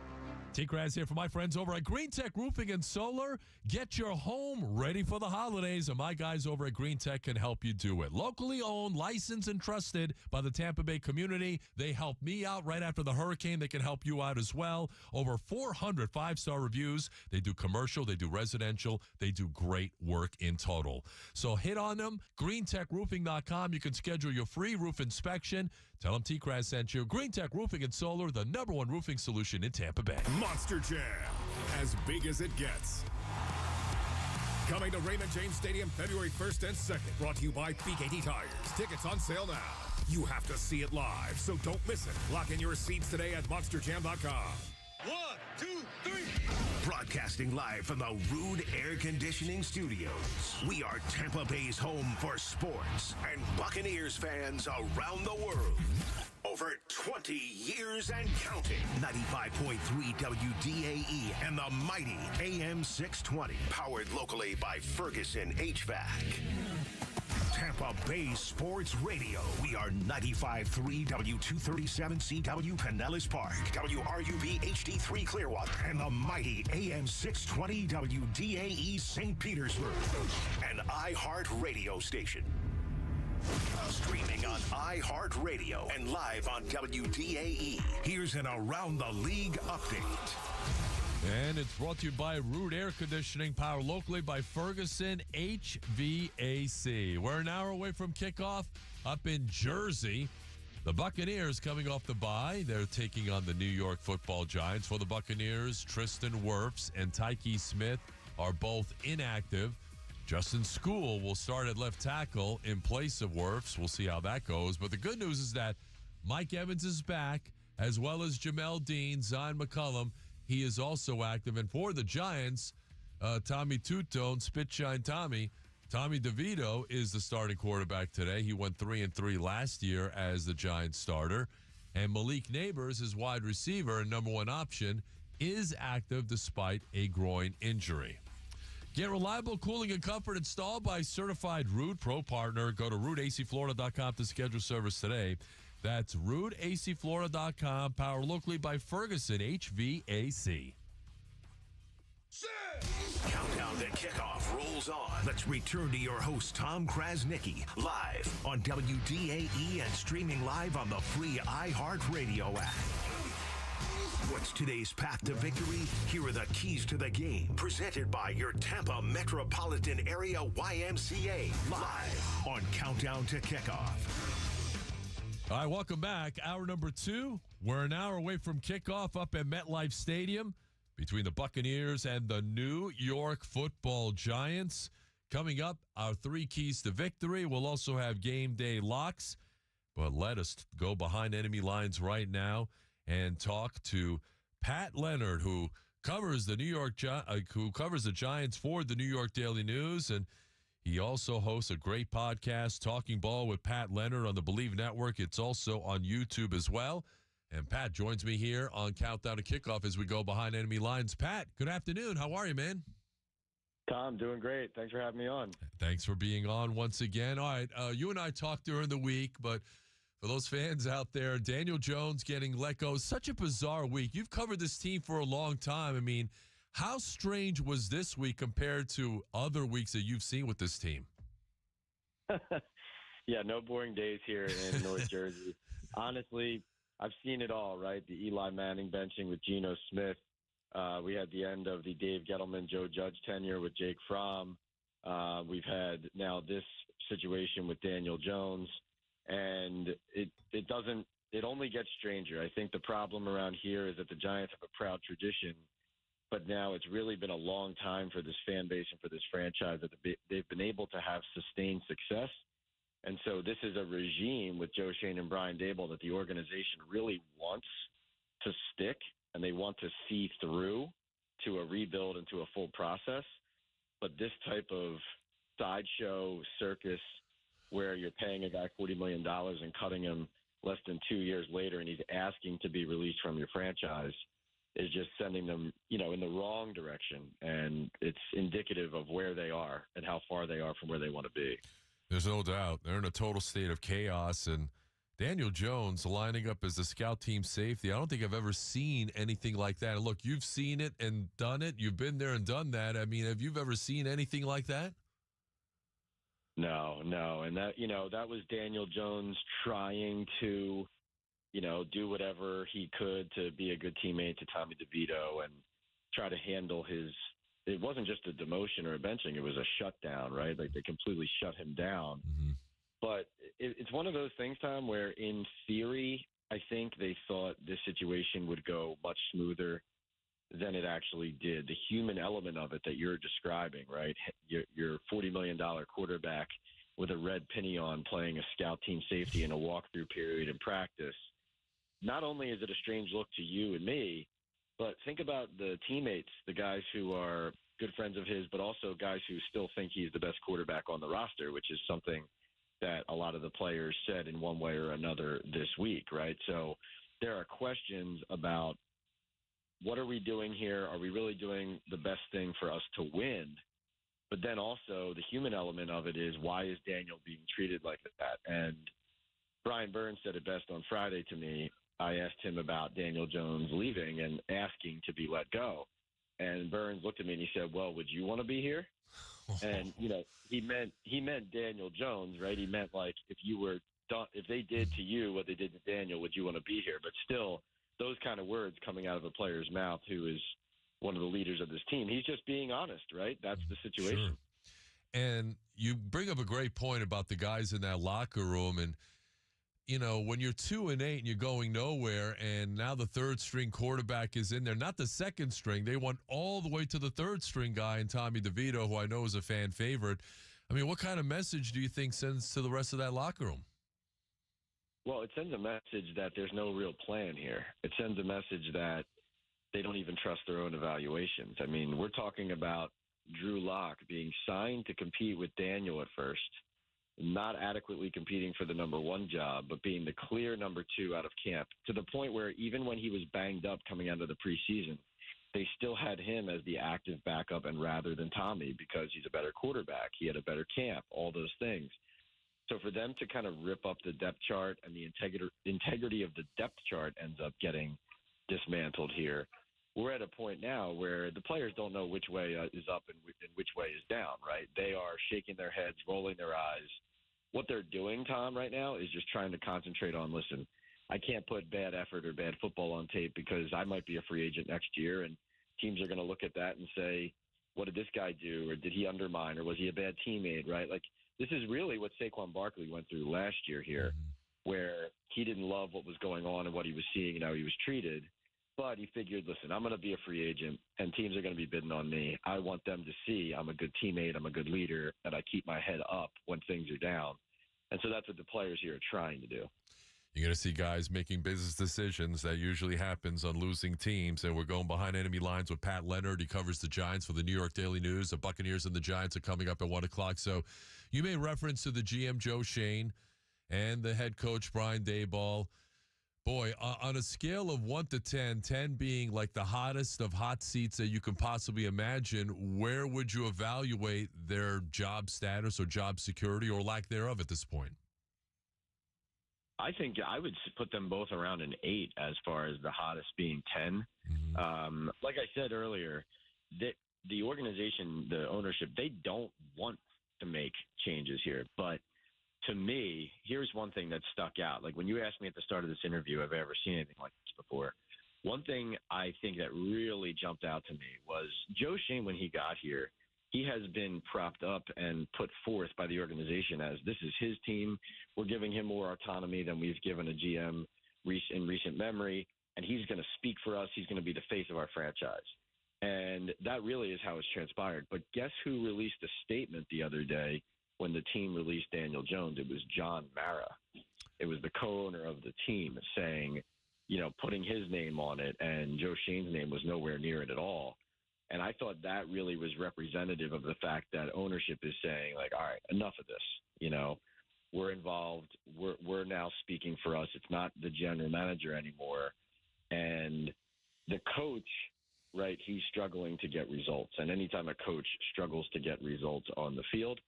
TKras here for my friends over at Green Tech Roofing and Solar. Get your home ready for the holidays, and my guys over at Green Tech can help you do it. Locally owned, licensed, and trusted by the Tampa Bay community. They helped me out right after the hurricane. They can help you out as well. Over 400 five-star reviews. They do commercial, they do residential, they do great work in total. So hit on them, greentechroofing.com. You can schedule your free roof inspection. Tell them TKras sent you. Green Tech Roofing and Solar, the #1 roofing solution in Tampa Bay. Monster Jam, as big as it gets. Coming to Raymond James Stadium February 1st and 2nd. Brought to you by BKT Tires. Tickets on sale now. You have to see it live, so don't miss it. Lock in your seats today at monsterjam.com. 1, 2, 3. Broadcasting live from the Rude Air Conditioning Studios. We are Tampa Bay's home for sports and Buccaneers fans around the world. Over 20 years and counting. 95.3 WDAE and the mighty AM 620. Powered locally by Ferguson HVAC. Tampa Bay Sports Radio. We are 95.3 W237CW Pinellas Park, WRUB HD3 Clearwater, and the mighty AM 620 WDAE St. Petersburg, an iHeart radio station. Streaming on iHeartRadio and live on WDAE. Here's an Around the League update. And it's brought to you by Rude Air Conditioning, powered locally by Ferguson HVAC. We're an hour away from kickoff up in Jersey. The Buccaneers coming off the bye. They're taking on the New York Football Giants. For the Buccaneers, Tristan Wirfs and Tyke Smith are both inactive. Justin School will start at left tackle in place of Wirfs. We'll see how that goes. But the good news is that Mike Evans is back, as well as Jamel Dean, Zion McCullum. He is also active. And for the Giants, Tommy Tutone, Spitshine Tommy DeVito is the starting quarterback today. He went 3-3 last year as the Giants starter. And Malik Neighbors, his wide receiver and #1 option, is active despite a groin injury. Get reliable cooling and comfort installed by certified Rude Pro partner. Go to RudeACFlorida.com to schedule service today. That's RudeACFlorida.com, powered locally by Ferguson HVAC. Countdown to Kickoff rolls on. Let's return to your host, Tom Krasnicki, live on WDAE and streaming live on the free iHeartRadio app. What's today's path to victory? Here are the keys to the game. Presented by your Tampa Metropolitan Area YMCA. Live on Countdown to Kickoff. All right, welcome back. Hour number 2. We're an hour away from kickoff up at MetLife Stadium between the Buccaneers and the New York Football Giants. Coming up, our 3 keys to victory. We'll also have game day locks. But let us go behind enemy lines right now and talk to Pat Leonard, who covers the Giants for the New York Daily News, and he also hosts a great podcast, Talking Ball with Pat Leonard, on the Believe Network. It's also on YouTube as well. And Pat joins me here on Countdown to Kickoff as we go behind enemy lines. Pat, good afternoon. How are you, man? Tom, doing great. Thanks for having me on. Thanks for being on once again. All right, you and I talked during the week, but for those fans out there, Daniel Jones getting let go, such a bizarre week. You've covered this team for a long time. I mean, how strange was this week compared to other weeks that you've seen with this team? Yeah, no boring days here in North Jersey. Honestly, I've seen it all, right? The Eli Manning benching with Geno Smith. We had the end of the Dave Gettleman, Joe Judge tenure with Jake Fromm. We've had now this situation with Daniel Jones. And it only gets stranger. I think the problem around here is that the Giants have a proud tradition, but now it's really been a long time for this fan base and for this franchise that they've been able to have sustained success. And so this is a regime with Joe Schoen and Brian Daboll that the organization really wants to stick, and they want to see through to a rebuild and to a full process. But this type of sideshow circus where you're paying a guy $40 million and cutting him less than 2 years later, and he's asking to be released from your franchise, is just sending them, in the wrong direction. And it's indicative of where they are and how far they are from where they want to be. There's no doubt. They're in a total state of chaos. And Daniel Jones lining up as the scout team safety, I don't think I've ever seen anything like that. And look, you've seen it and done it. You've been there and done that. I mean, have you ever seen anything like that? No. And that was Daniel Jones trying to, do whatever he could to be a good teammate to Tommy DeVito and try to handle it wasn't just a demotion or a benching. It was a shutdown, right? Like they completely shut him down. Mm-hmm. But it's one of those things, Tom, where in theory, I think they thought this situation would go much smoother than it actually did. The human element of it that you're describing, right? Your $40 million quarterback with a red penny on playing a scout team safety in a walkthrough period in practice. Not only is it a strange look to you and me, but think about the teammates, the guys who are good friends of his, but also guys who still think he's the best quarterback on the roster, which is something that a lot of the players said in one way or another this week, right? So there are questions about what are we doing here? Are we really doing the best thing for us to win? But then also the human element of it is, why is Daniel being treated like that? And Brian Burns said it best on Friday to me. I asked him about Daniel Jones leaving and asking to be let go. And Burns looked at me and he said, well, would you want to be here? And, he meant Daniel Jones, right? He meant like, if they did to you what they did to Daniel, would you want to be here? But still, those kind of words coming out of a player's mouth who is one of the leaders of this team, he's just being honest, right? That's the situation. Sure. And you bring up a great point about the guys in that locker room. And, when you're 2-8 and you're going nowhere, and now the third string quarterback is in there, not the second string. They went all the way to the third string guy in Tommy DeVito, who I know is a fan favorite. I mean, what kind of message do you think sends to the rest of that locker room? Well, it sends a message that there's no real plan here. It sends a message that they don't even trust their own evaluations. I mean, we're talking about Drew Lock being signed to compete with Daniel at first, not adequately competing for the number one job, but being the clear number two out of camp, to the point where even when he was banged up coming out of the preseason, they still had him as the active backup and rather than Tommy, because he's a better quarterback. He had a better camp, all those things. So for them to kind of rip up the depth chart, and the integrity of the depth chart ends up getting dismantled here, we're at a point now where the players don't know which way is up and which way is down, right? They are shaking their heads, rolling their eyes. What they're doing, Tom, right now is just trying to concentrate on, listen, I can't put bad effort or bad football on tape because I might be a free agent next year, and teams are going to look at that and say, what did this guy do, or did he undermine, or was he a bad teammate, right? Like, this is really what Saquon Barkley went through last year here. where he didn't love what was going on and what he was seeing and how he was treated. But he figured, listen, I'm going to be a free agent, and teams are going to be bidding on me. I want them to see I'm a good teammate, I'm a good leader, and I keep my head up when things are down. And so that's what the players here are trying to do. You're going to see guys making business decisions. That usually happens on losing teams. And we're going behind enemy lines with Pat Leonard. He covers the Giants for the New York Daily News. The Buccaneers and the Giants are coming up at 1 o'clock. So you made reference to the GM, Joe Shane, and the head coach, Brian Daboll. Boy, on a scale of 1 to 10, 10 being like the hottest of hot seats that you can possibly imagine, where would you evaluate their job status or job security or lack thereof at this point? I think I would put them both around an 8 as far as the hottest being 10. Like I said earlier, the organization, the ownership, they don't want to make changes here. But to me, here's one thing that stuck out. Like when you asked me at the start of this interview, have I ever seen anything like this before? One thing I think that really jumped out to me was Joe Shane, when he got here, he has been propped up and put forth by the organization as this is his team. We're giving him more autonomy than we've given a GM in recent memory, and he's going to speak for us. He's going to be the face of our franchise. And that really is how it's transpired. But guess who released a statement the other day when the team released Daniel Jones? It was John Mara. It was the co-owner of the team saying, putting his name on it, and Joe Shane's name was nowhere near it at all. And I thought that really was representative of the fact that ownership is saying, like, all right, enough of this. We're involved. We're now speaking for us. It's not the general manager anymore. And the coach, right, he's struggling to get results. And anytime a coach struggles to get results on the field,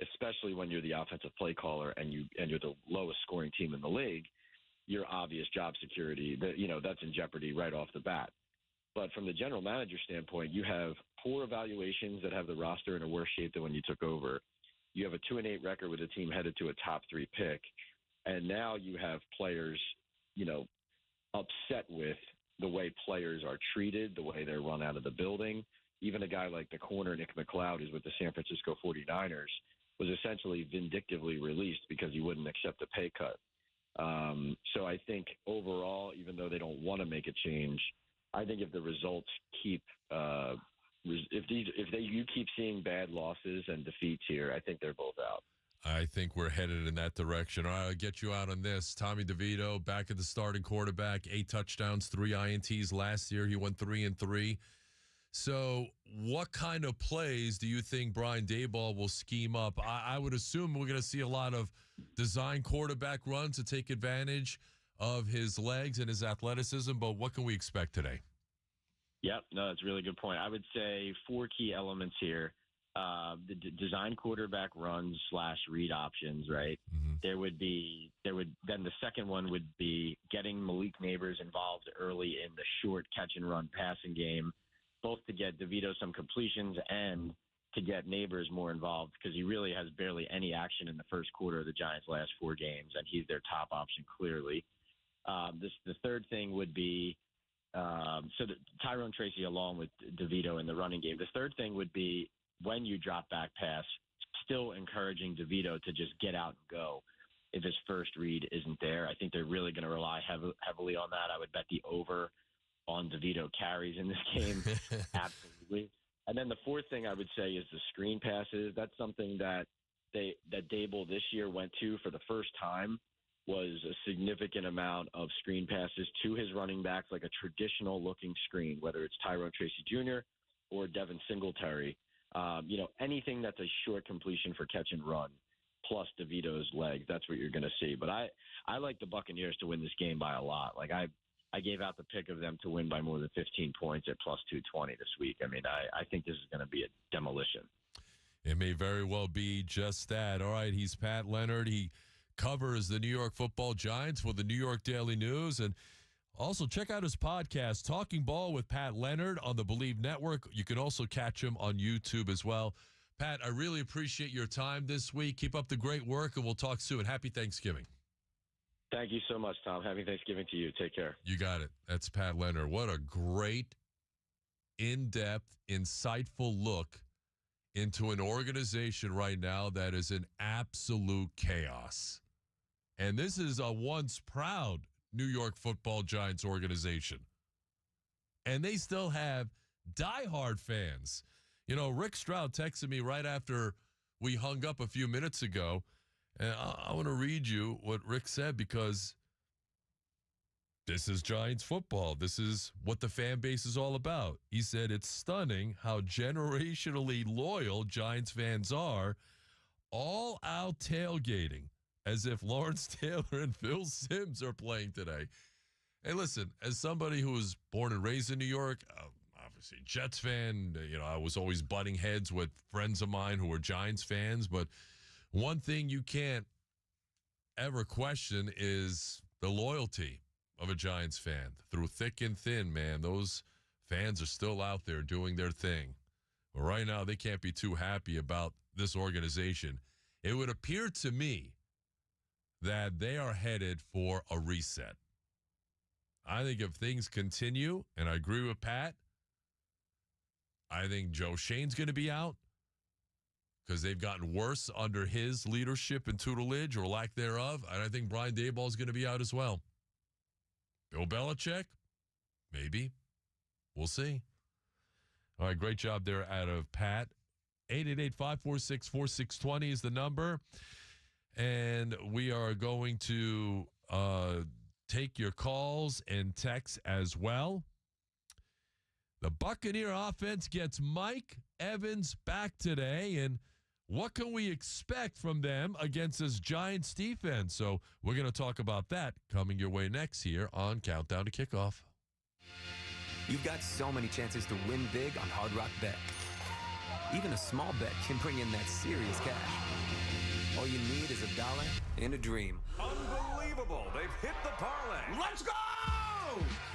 especially when you're the offensive play caller and you're the lowest scoring team in the league, your obvious job security, that's in jeopardy right off the bat. But from the general manager standpoint, you have poor evaluations that have the roster in a worse shape than when you took over. You have a 2-8 record with a team headed to a top 3 pick. And now you have players, upset with the way players are treated, the way they're run out of the building. Even a guy like the corner, Nick McLeod, who's with the San Francisco 49ers, was essentially vindictively released because he wouldn't accept a pay cut. So I think overall, even though they don't want to make a change, I think if the results keep you keep seeing bad losses and defeats here, I think they're both out. I think we're headed in that direction. All right, I'll get you out on this. Tommy DeVito, back at the starting quarterback, 8 touchdowns, 3 INTs last year. He went 3-3. So what kind of plays do you think Brian Daboll will scheme up? I would assume we're going to see a lot of design quarterback runs to take advantage of his legs and his athleticism, but what can we expect today? Yep, no, that's a really good point. I would say 4 key elements here. The design quarterback runs / read options, right? Mm-hmm. Then the second one would be getting Malik Neighbors involved early in the short catch and run passing game, both to get DeVito some completions and to get Neighbors more involved because he really has barely any action in the first quarter of the Giants' last 4 games, and he's their top option clearly. The third thing would be Tyrone Tracy along with DeVito in the running game. The third thing would be when you drop back pass, still encouraging DeVito to just get out and go if his first read isn't there. I think they're really going to rely heavily on that. I would bet the over on DeVito carries in this game. Absolutely. And then the fourth thing I would say is the screen passes. That's something that Daboll this year went to for the first time, was a significant amount of screen passes to his running backs, like a traditional looking screen, whether it's Tyrone Tracy Jr. or Devin Singletary. Anything that's a short completion for catch and run plus DeVito's legs, that's what you're going to see. But I like the Buccaneers to win this game by a lot. Like I gave out the pick of them to win by more than 15 points at plus 220 this week. I mean, I think this is going to be a demolition. It may very well be just that. All right, he's Pat Leonard. He covers the New York Football Giants for the New York Daily News. And also check out his podcast, Talking Ball with Pat Leonard, on the Believe Network. You can also catch him on YouTube as well. Pat, I really appreciate your time this week. Keep up the great work, and we'll talk soon. Happy Thanksgiving. Thank you so much, Tom. Happy Thanksgiving to you. Take care. You got it. That's Pat Leonard. What a great, in-depth, insightful look into an organization right now that is in absolute chaos. And this is a once proud New York Football Giants organization. And they still have diehard fans. You know, Rick Stroud texted me right after we hung up a few minutes ago. And I want to read you what Rick said, because this is Giants football. This is what the fan base is all about. He said, it's stunning how generationally loyal Giants fans are, all out tailgating, as if Lawrence Taylor and Phil Simms are playing today. Hey, listen, as somebody who was born and raised in New York, obviously Jets fan, I was always butting heads with friends of mine who were Giants fans. But one thing you can't ever question is the loyalty of a Giants fan. Through thick and thin, man, those fans are still out there doing their thing. But right now, they can't be too happy about this organization. It would appear to me that they are headed for a reset. I think if things continue, and I agree with Pat, I think Joe Shane's going to be out because they've gotten worse under his leadership and tutelage, or lack thereof. And I think Brian Daboll is going to be out as well. Bill Belichick? Maybe. We'll see. All right, great job there out of Pat. 888-546-4620 is the number. And we are going to take your calls and texts as well. The Buccaneer offense gets Mike Evans back today, and what can we expect from them against this Giants defense? So we're going to talk about that coming your way next here on Countdown to Kickoff. You've got so many chances to win big on Hard Rock Bet. Even a small bet can bring in that serious cash. All you need is $1 and a dream. Unbelievable. They've hit the parlay. Let's go!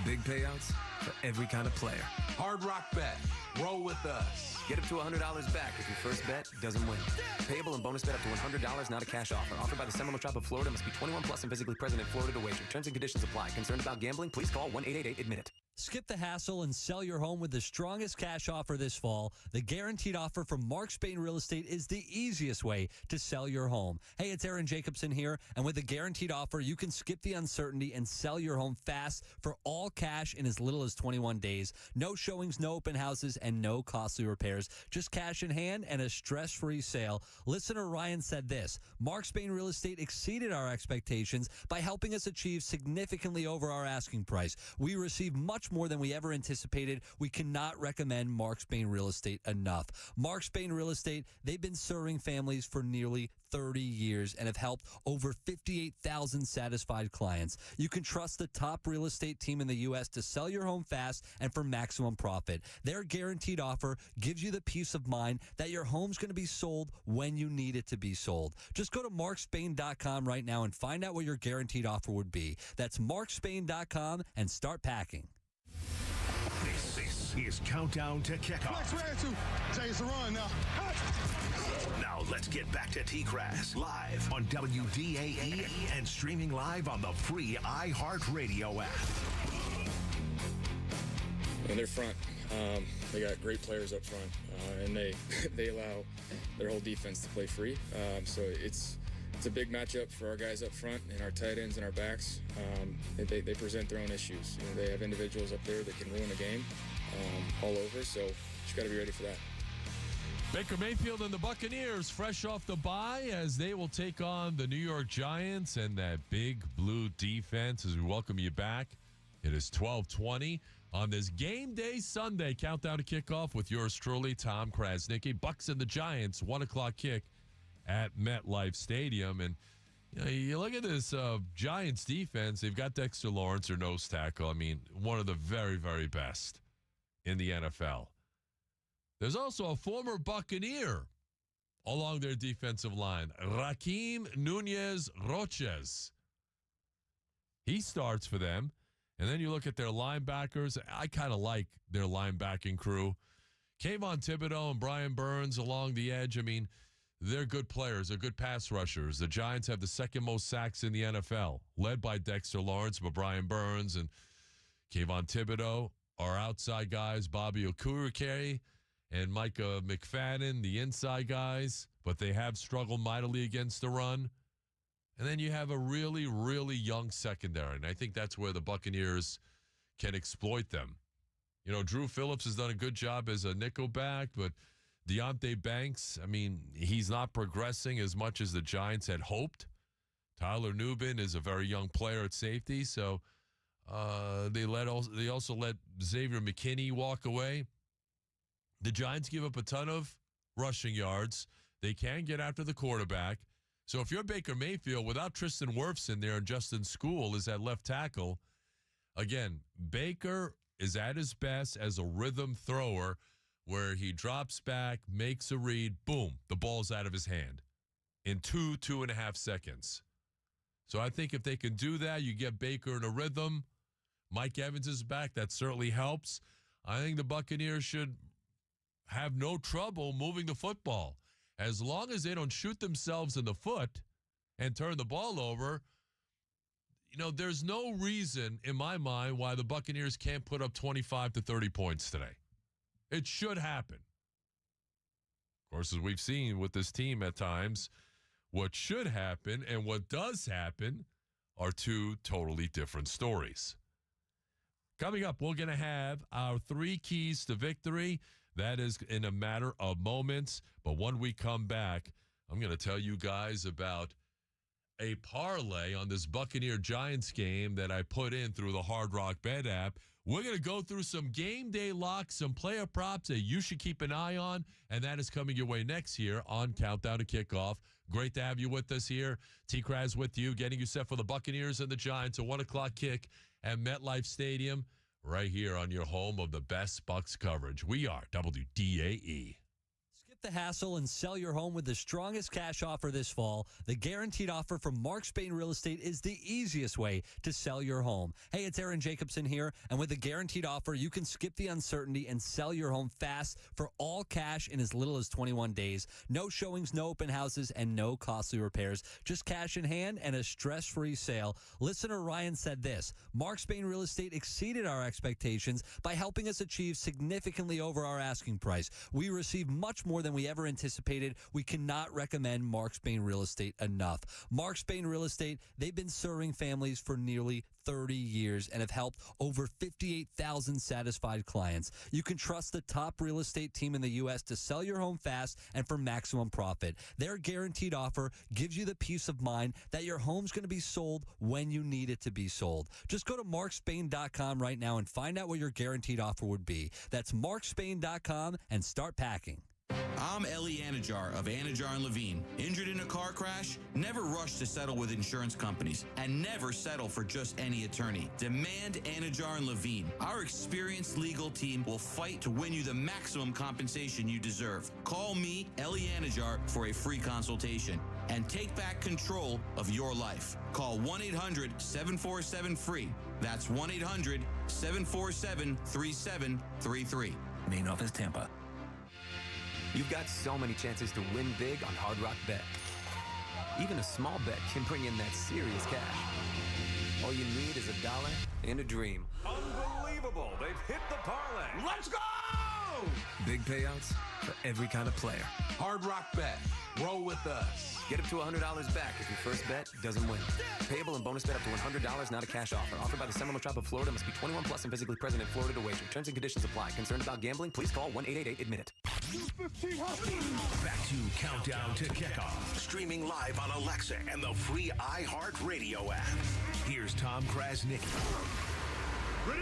Big payouts for every kind of player. Hard Rock Bet. Roll with us. Get up to $100 back if your first bet doesn't win. Payable and bonus bet up to $100, not a cash offer. Offered by the Seminole Tribe of Florida. Must be 21 plus and physically present in Florida to wager. Terms and conditions apply. Concerned about gambling? Please call 1-888-ADMIT-IT. Skip the hassle and sell your home with the strongest cash offer this fall. The guaranteed offer from Mark Spain Real Estate is the easiest way to sell your home. Hey, it's Aaron Jacobson here, and with the guaranteed offer, you can skip the uncertainty and sell your home fast for all cash in as little as 21 days. No showings, no open houses, and no costly repairs. Just cash in hand and a stress-free sale. Listener Ryan said this: Mark Spain Real Estate exceeded our expectations by helping us achieve significantly over our asking price. We received much more than we ever anticipated. We cannot recommend Mark Spain Real Estate enough. Mark Spain Real Estate, they've been serving families for nearly 30 years and have helped over 58,000 satisfied clients. You can trust the top real estate team in the U.S. to sell your home fast and for maximum profit. Their guaranteed offer gives you the peace of mind that your home's going to be sold when you need it to be sold. Just go to markspain.com right now and find out what your guaranteed offer would be. That's markspain.com and start packing. This is Countdown to Kickoff. Chase the run now. Now let's get back to TKras live on WDAE and streaming live on the free iHeartRadio app. In their front, they got great players up front, and they allow their whole defense to play free. So it's a big matchup for our guys up front and our tight ends and our backs. They present their own issues. They have individuals up there that can ruin a game all over. So just got to be ready for that. Baker Mayfield and the Buccaneers fresh off the bye as they will take on the New York Giants and that big blue defense as we welcome you back. It is 12:20 on this game day Sunday. Countdown to Kickoff with yours truly, Tom Krasnicki. Bucs and the Giants, 1 o'clock kick at MetLife Stadium. And you look at this Giants defense, they've got Dexter Lawrence, their nose tackle. I mean, one of the very, very best in the NFL. There's also a former Buccaneer along their defensive line, Raheem Nunez Roches. He starts for them. And then you look at their linebackers. I kind of like their linebacking crew. Kayvon Thibodeau and Brian Burns along the edge. I mean, they're good players. They're good pass rushers. The Giants have the second most sacks in the NFL, led by Dexter Lawrence, but Brian Burns and Kayvon Thibodeau are outside guys. Bobby Okereke and Micah McFadden, the inside guys, but they have struggled mightily against the run. And then you have a really, really young secondary. And I think that's where the Buccaneers can exploit them. You know, Drew Phillips has done a good job as a nickelback, but Deonte Banks, I mean, he's not progressing as much as the Giants had hoped. Tyler Nubin is a very young player at safety, so they also let Xavier McKinney walk away. The Giants give up a ton of rushing yards. They can get after the quarterback. So if you're Baker Mayfield, without Tristan Wirfs in there and Justin School is at left tackle, again, Baker is at his best as a rhythm thrower where he drops back, makes a read, boom, the ball's out of his hand in 2.5 seconds. So I think if they can do that, you get Baker in a rhythm. Mike Evans is back. That certainly helps. I think the Buccaneers should have no trouble moving the football. As long as they don't shoot themselves in the foot and turn the ball over, you know, there's no reason in my mind why the Buccaneers can't put up 25 to 30 points today. It should happen. Of course, as we've seen with this team at times, what should happen and what does happen are two totally different stories. Coming up, we're going to have our 3 keys to victory. That is in a matter of moments. But when we come back, I'm going to tell you guys about a parlay on this Buccaneer-Giants game that I put in through the Hard Rock Bet app. We're going to go through some game day locks, some player props that you should keep an eye on, and that is coming your way next here on Countdown to Kickoff. Great to have you with us here. TKras with you, getting you set for the Buccaneers and the Giants, a 1 o'clock kick at MetLife Stadium, right here on your home of the best Bucs coverage. We are WDAE. The hassle and sell your home with the strongest cash offer this fall. The guaranteed offer from Mark Spain Real Estate is the easiest way to sell your home. Hey, it's Aaron Jacobson here, and with the guaranteed offer, you can skip the uncertainty and sell your home fast for all cash in as little as 21 days. No showings, no open houses, and no costly repairs. Just cash in hand and a stress-free sale. Listener Ryan said this: Mark Spain Real Estate exceeded our expectations by helping us achieve significantly over our asking price. We received much more than we ever anticipated. We cannot recommend Mark Spain Real Estate enough. Mark Spain Real Estate, they've been serving families for nearly 30 years and have helped over 58,000 satisfied clients. You can trust the top real estate team in the U.S. to sell your home fast and for maximum profit. Their guaranteed offer gives you the peace of mind that your home's going to be sold when you need it to be sold. Just go to markspain.com right now and find out what your guaranteed offer would be. That's markspain.com and start packing. I'm Ellie Anajar of Anajar and Levine. Injured in a car crash? Never rush to settle with insurance companies, and never settle for just any attorney. Demand Anajar and Levine. Our experienced legal team will fight to win you the maximum compensation you deserve. Call me, Ellie Anajar, for a free consultation and take back control of your life. Call 1-800-747-FREE. That's 1-800-747-3733. Main office, Tampa. You've got so many chances to win big on Hard Rock Bet. Even a small bet can bring in that serious cash. All you need is $1 and a dream. Unbelievable. They've hit the parlay. Let's go! Big payouts for every kind of player. Hard Rock Bet. Roll with us. Get up to $100 back if your first bet doesn't win. Payable and bonus bet up to $100, not a cash offer. Offered by the Seminole Tribe of Florida. Must be 21 plus and physically present in Florida to wager. Terms and conditions apply. Concerned about gambling? Please call 1-888-ADMIT-IT. Back to Countdown to Kickoff. Streaming live on Alexa and the free iHeartRadio app. Here's Tom Krasnick. Ready?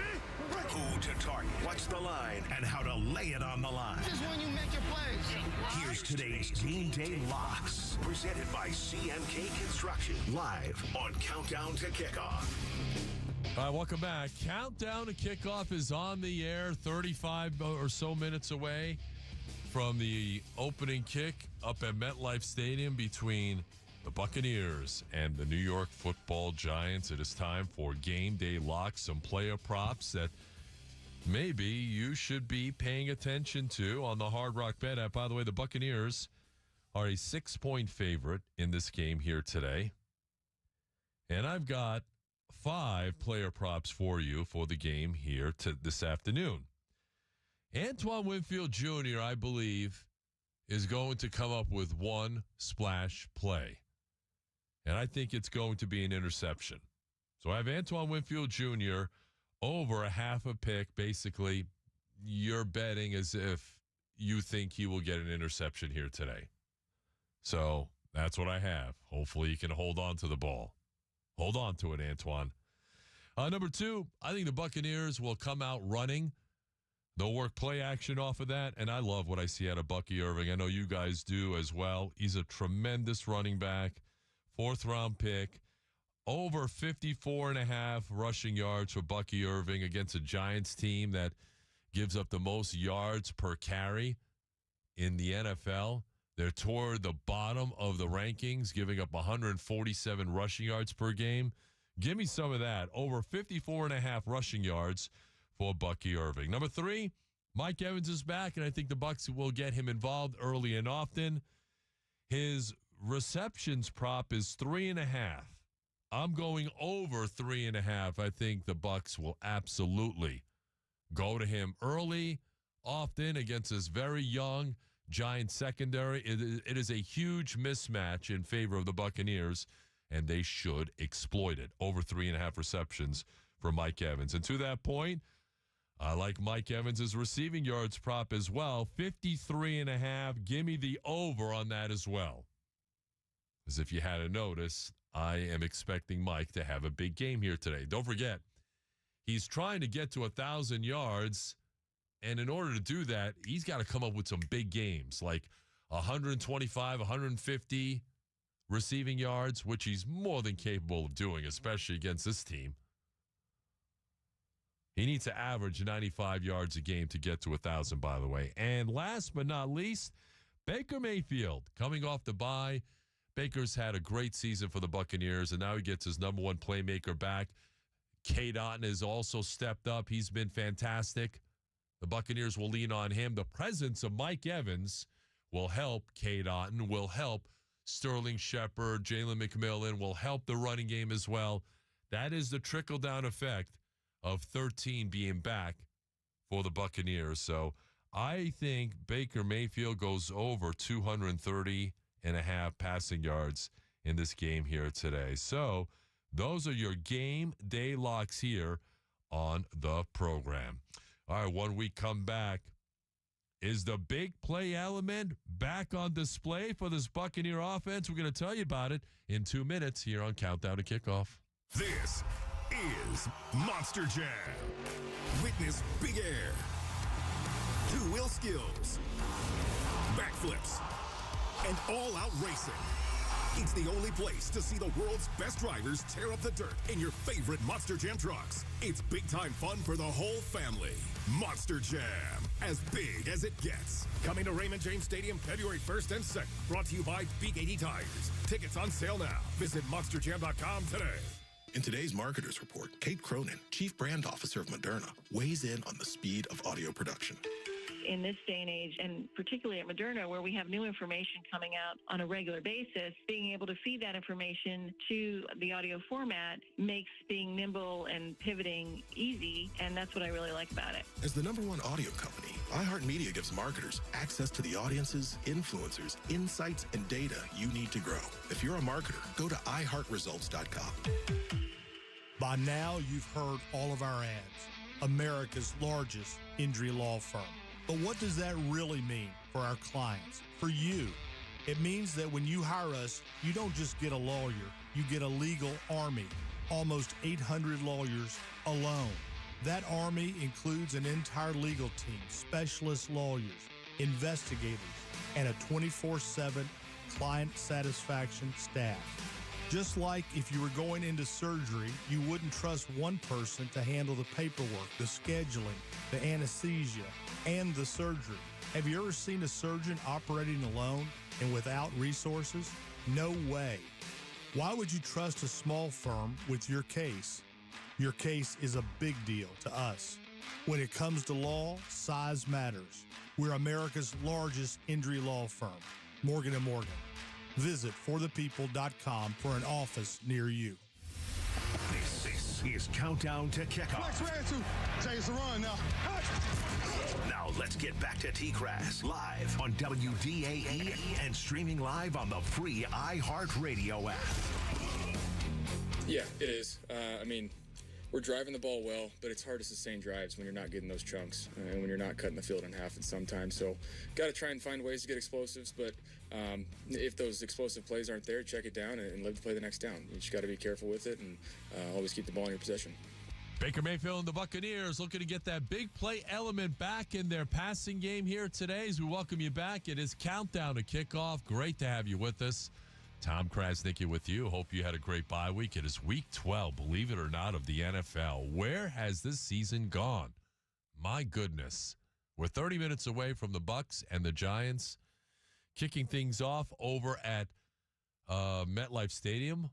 Who to target, what's the line, and how to lay it on the line. This is when you make your plays. Here's today's Game Day Locks, presented by CMK Construction, live on Countdown to Kickoff. All right, welcome back. Countdown to Kickoff is on the air, 35 or so minutes away from the opening kick up at MetLife Stadium between the Buccaneers and the New York Football Giants. It is time for Game Day Locks, some player props that maybe you should be paying attention to on the Hard Rock Bet app. By the way, the Buccaneers are a 6-point favorite in this game here today. And I've got 5 player props for you for the game here this afternoon. Antoine Winfield Jr., I believe, is going to come up with one splash play. and I think it's going to be an interception. So I have Antoine Winfield Jr. over a half a pick. Basically, you're betting as if you think he will get an interception here today. So that's what I have. Hopefully you can hold on to the ball. Hold on to it, Antoine. Number 2, I think the Buccaneers will come out running. They'll work play action off of that, and I love what I see out of Bucky Irving. I know you guys do as well. He's a tremendous running back, 4th-round pick, over 54.5 rushing yards for Bucky Irving against a Giants team that gives up the most yards per carry in the NFL. They're toward the bottom of the rankings, giving up 147 rushing yards per game. Give me some of that. Over 54.5 rushing yards for Bucky Irving. Number 3, Mike Evans is back, and I think the Bucs will get him involved early and often. His receptions prop is 3.5. I'm going over 3.5. I think the Bucs will absolutely go to him early, often against this very young Giants secondary. It is a huge mismatch in favor of the Buccaneers, and they should exploit it. Over 3.5 receptions for Mike Evans. And to that point, I like Mike Evans' receiving yards prop as well. 53.5. Give me the over on that as well. As if you hadn't noticed, I am expecting Mike to have a big game here today. Don't forget, he's trying to get to 1,000 yards, and in order to do that, he's got to come up with some big games, like 125, 150 receiving yards, which he's more than capable of doing, especially against this team. He needs to average 95 yards a game to get to 1,000, by the way. And last but not least, Baker Mayfield coming off the bye. Baker's had a great season for the Buccaneers, and now he gets his number 1 playmaker back. Cade Otton has also stepped up. He's been fantastic. The Buccaneers will lean on him. The presence of Mike Evans will help Cade Otton, will help Sterling Shepard, Jalen McMillan, will help the running game as well. That is the trickle-down effect of 13 being back for the Buccaneers. So I think Baker Mayfield goes over 230.5 passing yards in this game here today. So those are your game day locks here on the program. All right, 1 week come back. Is the big play element back on display for this Buccaneer offense? We're going to tell you about it in 2 minutes here on Countdown to Kickoff. This is Monster Jam. Witness big air, 2-wheel skills, backflips, and all-out racing. It's the only place to see the world's best drivers tear up the dirt in your favorite Monster Jam trucks. It's big-time fun for the whole family. Monster Jam, as big as it gets. Coming to Raymond James Stadium February 1st and 2nd. Brought to you by Big 80 Tires. Tickets on sale now. Visit monsterjam.com today. In today's Marketers Report, Kate Cronin, Chief Brand Officer of Moderna, weighs in on the speed of audio production. In this day and age, and particularly at Moderna, where we have new information coming out on a regular basis, being able to feed that information to the audio format makes being nimble and pivoting easy, and that's what I really like about it. As the #1 audio company, iHeartMedia gives marketers access to the audiences, influencers, insights, and data you need to grow. If you're a marketer, go to iHeartResults.com. By now, you've heard all of our ads. America's largest injury law firm. But what does that really mean for our clients, for you? It means that when you hire us, you don't just get a lawyer, you get a legal army, almost 800 lawyers alone. That army includes an entire legal team, specialist lawyers, investigators, and a 24/7 client satisfaction staff. Just like if you were going into surgery, you wouldn't trust one person to handle the paperwork, the scheduling, the anesthesia, and the surgery. Have you ever seen a surgeon operating alone and without resources? No way. Why would you trust a small firm with your case? Your case is a big deal to us. When it comes to law, size matters. We're America's largest injury law firm, Morgan & Morgan. Visit forthepeople.com for an office near you. This is Countdown to Kickoff. Chase the run now. Now let's get back to TKras live on WDAE and streaming live on the free iHeartRadio app. Yeah, it is. I mean, we're driving the ball well, but it's hard to sustain drives when you're not getting those chunks and when you're not cutting the field in half at some time. So got to try and find ways to get explosives, but if those explosive plays aren't there, check it down and live to play the next down. You just got to be careful with it and always keep the ball in your possession. Baker Mayfield and the Buccaneers looking to get that big play element back in their passing game here today. As we welcome you back, it is countdown to kickoff. Great to have you with us. Tom Krasnicki with you. Hope you had a great bye week. It is week 12, believe it or not, of the NFL. Where has this season gone? My goodness. We're 30 minutes away from the Bucs and the Giants kicking things off over at MetLife Stadium.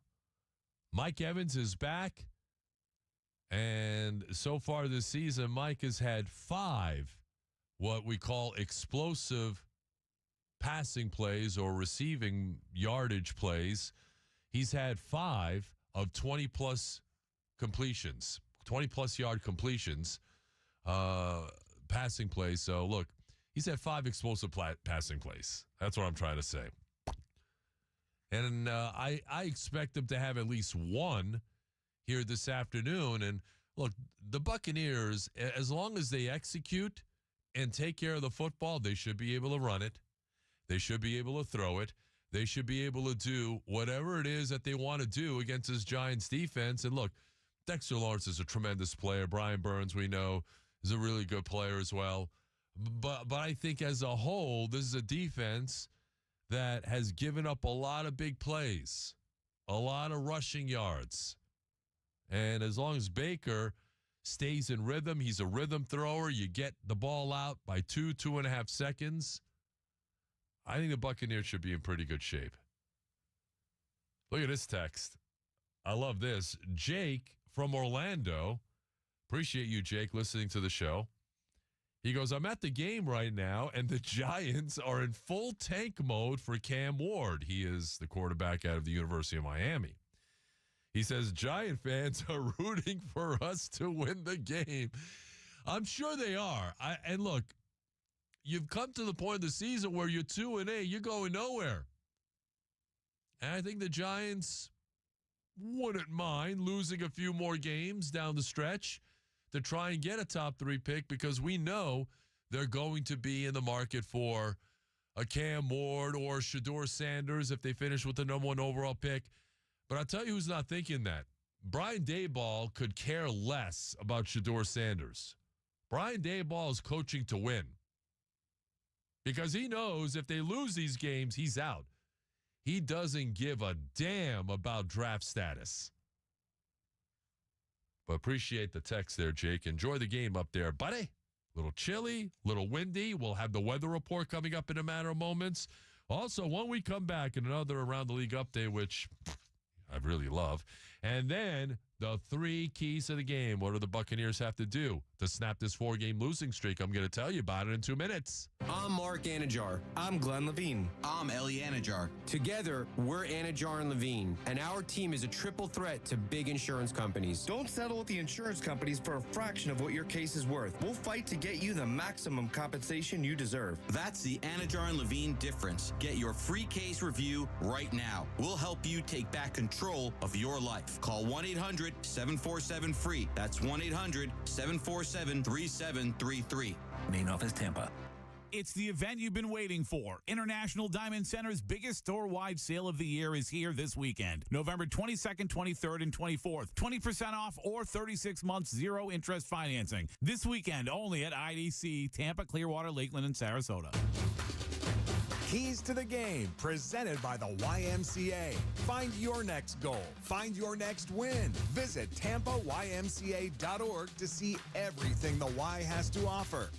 Mike Evans is back. And so far this season, Mike has had 5 what we call explosive passing plays or receiving yardage plays. He's had 5 of 20-plus completions, 20-plus yard completions, passing plays. So, look, he's had 5 explosive passing plays. That's what I'm trying to say. And I expect him to have at least one here this afternoon. And look, the Buccaneers, as long as they execute and take care of the football, they should be able to run it. They should be able to throw it. They should be able to do whatever it is that they want to do against this Giants defense. And look, Dexter Lawrence is a tremendous player. Brian Burns, we know, is a really good player as well. But I think as a whole, this is a defense that has given up a lot of big plays, a lot of rushing yards. And as long as Baker stays in rhythm, he's a rhythm thrower. You get the ball out by 2.5 seconds. I think the Buccaneers should be in pretty good shape. Look at this text. I love this. Jake from Orlando. Appreciate you, Jake, listening to the show. He goes, I'm at the game right now, and the Giants are in full tank mode for Cam Ward. He is the quarterback out of the University of Miami. He says, Giant fans are rooting for us to win the game. I'm sure they are. And look, you've come to the point of the season where you're 2-8, you're going nowhere. And I think the Giants wouldn't mind losing a few more games down the stretch to try and get a top 3 pick, because we know they're going to be in the market for a Cam Ward or Shedeur Sanders if they finish with the number 1 overall pick. But I'll tell you who's not thinking that. Brian Daboll could care less about Shedeur Sanders. Brian Daboll is coaching to win, because he knows if they lose these games, he's out. He doesn't give a damn about draft status. But appreciate the text there, Jake. Enjoy the game up there, buddy. Little chilly, little windy. We'll have the weather report coming up in a matter of moments. Also, when we come back in another Around the League update, which I really love. And then the 3 keys to the game. What do the Buccaneers have to do to snap this 4-game losing streak? I'm going to tell you about it in 2 minutes. I'm Mark Anajar. I'm Glenn Levine. I'm Ellie Anajar. Together, we're Anajar and Levine, and our team is a triple threat to big insurance companies. Don't settle with the insurance companies for a fraction of what your case is worth. We'll fight to get you the maximum compensation you deserve. That's the Anajar and Levine difference. Get your free case review right now. We'll help you take back control of your life. Call 1-800-747-FREE. That's 1-800-747-3733. Main office, Tampa. It's the event you've been waiting for. International Diamond Center's biggest store-wide sale of the year is here this weekend. November 22nd, 23rd, and 24th. 20% off or 36 months zero-interest financing. This weekend only at IDC, Tampa, Clearwater, Lakeland, and Sarasota. Keys to the Game, presented by the YMCA. Find your next goal. Find your next win. Visit TampaYMCA.org to see everything the Y has to offer.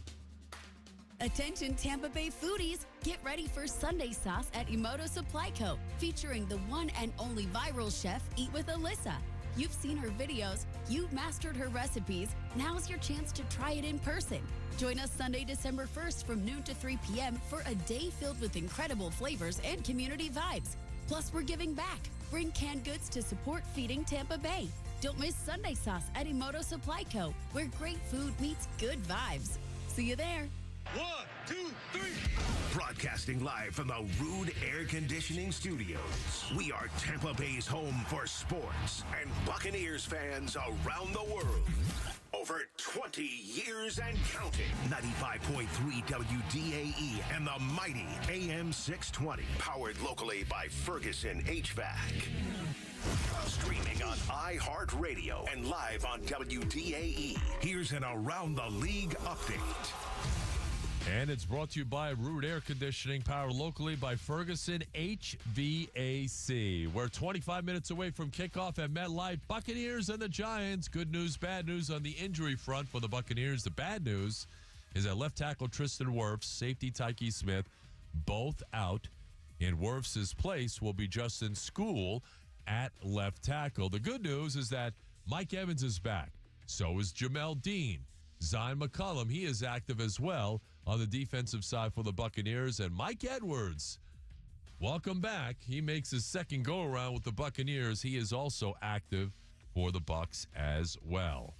Attention Tampa Bay foodies, get ready for Sunday Sauce at Emoto Supply Co., featuring the one and only viral chef Eat with Alyssa. You've seen her videos, you've mastered her recipes, now's your chance to try it in person. Join us Sunday, December 1st from noon to 3 p.m. for a day filled with incredible flavors and community vibes. Plus, we're giving back. Bring canned goods to support Feeding Tampa Bay. Don't miss Sunday Sauce at Emoto Supply Co., where great food meets good vibes. See you there. 1, 2, 3. Broadcasting live from the Rude Air Conditioning Studios. We are Tampa Bay's home for sports and Buccaneers fans around the world. Over 20 years and counting. 95.3 WDAE and the mighty AM 620. Powered locally by Ferguson HVAC. Streaming on iHeartRadio and live on WDAE. Here's an Around the League update. And it's brought to you by Rude Air Conditioning, powered locally by Ferguson HVAC. We're 25 minutes away from kickoff at MetLife. Buccaneers and the Giants. Good news, bad news on the injury front for the Buccaneers. The bad news is that left tackle Tristan Wirfs, safety Tyke Smith, both out. In Wirfs' place will be Justin School at left tackle. The good news is that Mike Evans is back. So is Jamel Dean. Zion McCollum, he is active as well on the defensive side for the Buccaneers. And Mike Edwards, welcome back. He makes his second go-around with the Buccaneers. He is also active for the Bucs as well.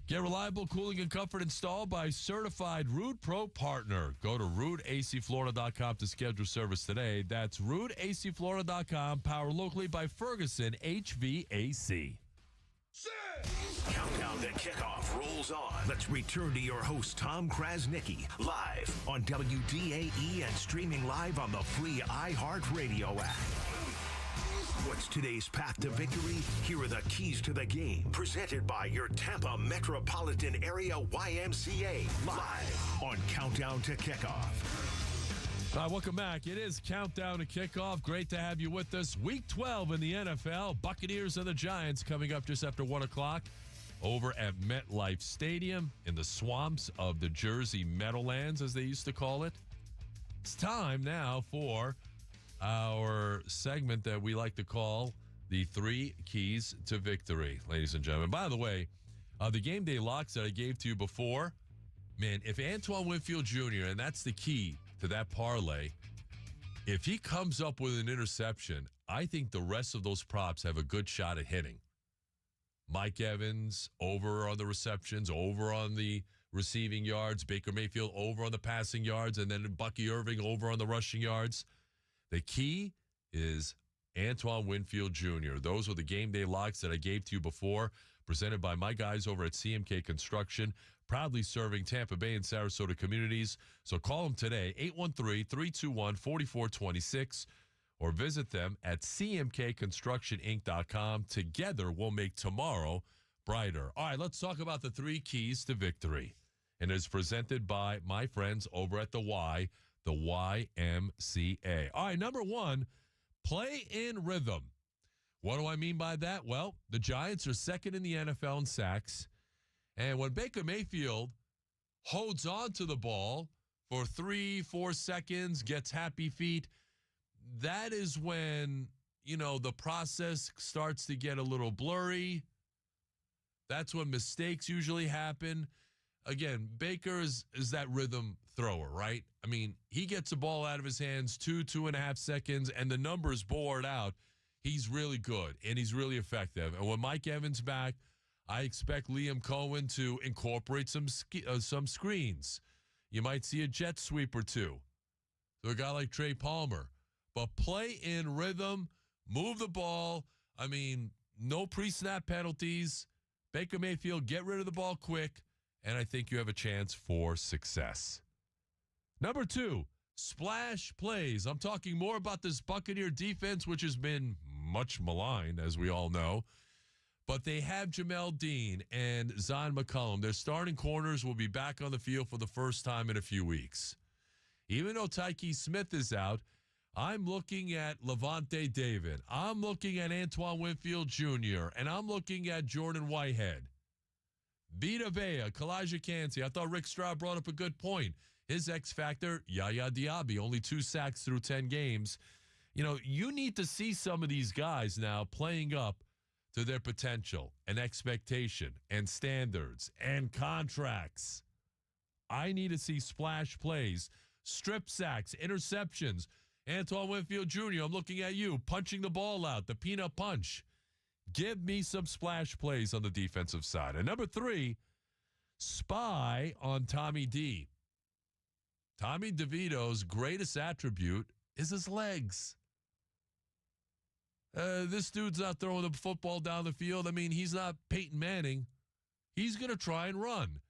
Get reliable cooling and comfort installed by certified Rude Pro partner. Go to RudeACFlorida.com to schedule service today. That's RudeACFlorida.com, powered locally by Ferguson HVAC. Countdown to kickoff rolls on. Let's return to your host, Tom Krasnicki, live on WDAE and streaming live on the free iHeartRadio app. What's today's path to victory? Here are the keys to the game. Presented by your Tampa Metropolitan Area YMCA. Live on Countdown to Kickoff. Welcome back. It is Countdown to Kickoff. Great to have you with us. Week 12 in the NFL. Buccaneers and the Giants coming up just after 1 o'clock over at MetLife Stadium in the swamps of the Jersey Meadowlands, as they used to call it. It's time now for our segment that we like to call the 3 Keys to Victory, ladies and gentlemen. By the way, the game day locks that I gave to you before, man, if Antoine Winfield Jr., and that's the key to that parlay, if he comes up with an interception, I think the rest of those props have a good shot at hitting. Mike Evans over on the receptions, over on the receiving yards, Baker Mayfield over on the passing yards, and then Bucky Irving over on the rushing yards. The key is Antoine Winfield Jr. Those were the game day locks that I gave to you before, presented by my guys over at CMK Construction, proudly serving Tampa Bay and Sarasota communities. So call them today, 813-321-4426, or visit them at cmkconstructioninc.com. Together, we'll make tomorrow brighter. All right, let's talk about the 3 keys to victory. And it's presented by my friends over at the YMCA. All right, number 1, play in rhythm. What do I mean by that? Well, the Giants are second in the NFL in sacks. And when Baker Mayfield holds on to the ball for 3-4 seconds, gets happy feet, that is when, the process starts to get a little blurry. That's when mistakes usually happen. Again, Baker is that rhythm thrower, right? I mean, he gets the ball out of his hands 2.5 seconds, and the numbers bore it out. He's really good, and he's really effective. And when Mike Evans back, I expect Liam Cohen to incorporate some screens. You might see a jet sweep or two. So a guy like Trey Palmer. But play in rhythm, move the ball. I mean, no pre-snap penalties. Baker Mayfield, get rid of the ball quick, and I think you have a chance for success. Number 2, splash plays. I'm talking more about this Buccaneer defense, which has been much maligned, as we all know. But they have Jamel Dean and Zion McCollum. Their starting corners will be back on the field for the first time in a few weeks. Even though Tyke Smith is out, I'm looking at Levante David. I'm looking at Antoine Winfield Jr., and I'm looking at Jordan Whitehead. Vita Vea, Kalijah Kancey. I thought Rick Stroud brought up a good point. His X factor, Yaya Diaby, only 2 sacks through 10 games. You need to see some of these guys now playing up to their potential and expectation and standards and contracts. I need to see splash plays, strip sacks, interceptions. Antoine Winfield Jr., I'm looking at you, punching the ball out, the peanut punch. Give me some splash plays on the defensive side. And number 3, spy on Tommy D. Tommy DeVito's greatest attribute is his legs. This dude's not throwing the football down the field. I mean, he's not Peyton Manning. He's going to try and run.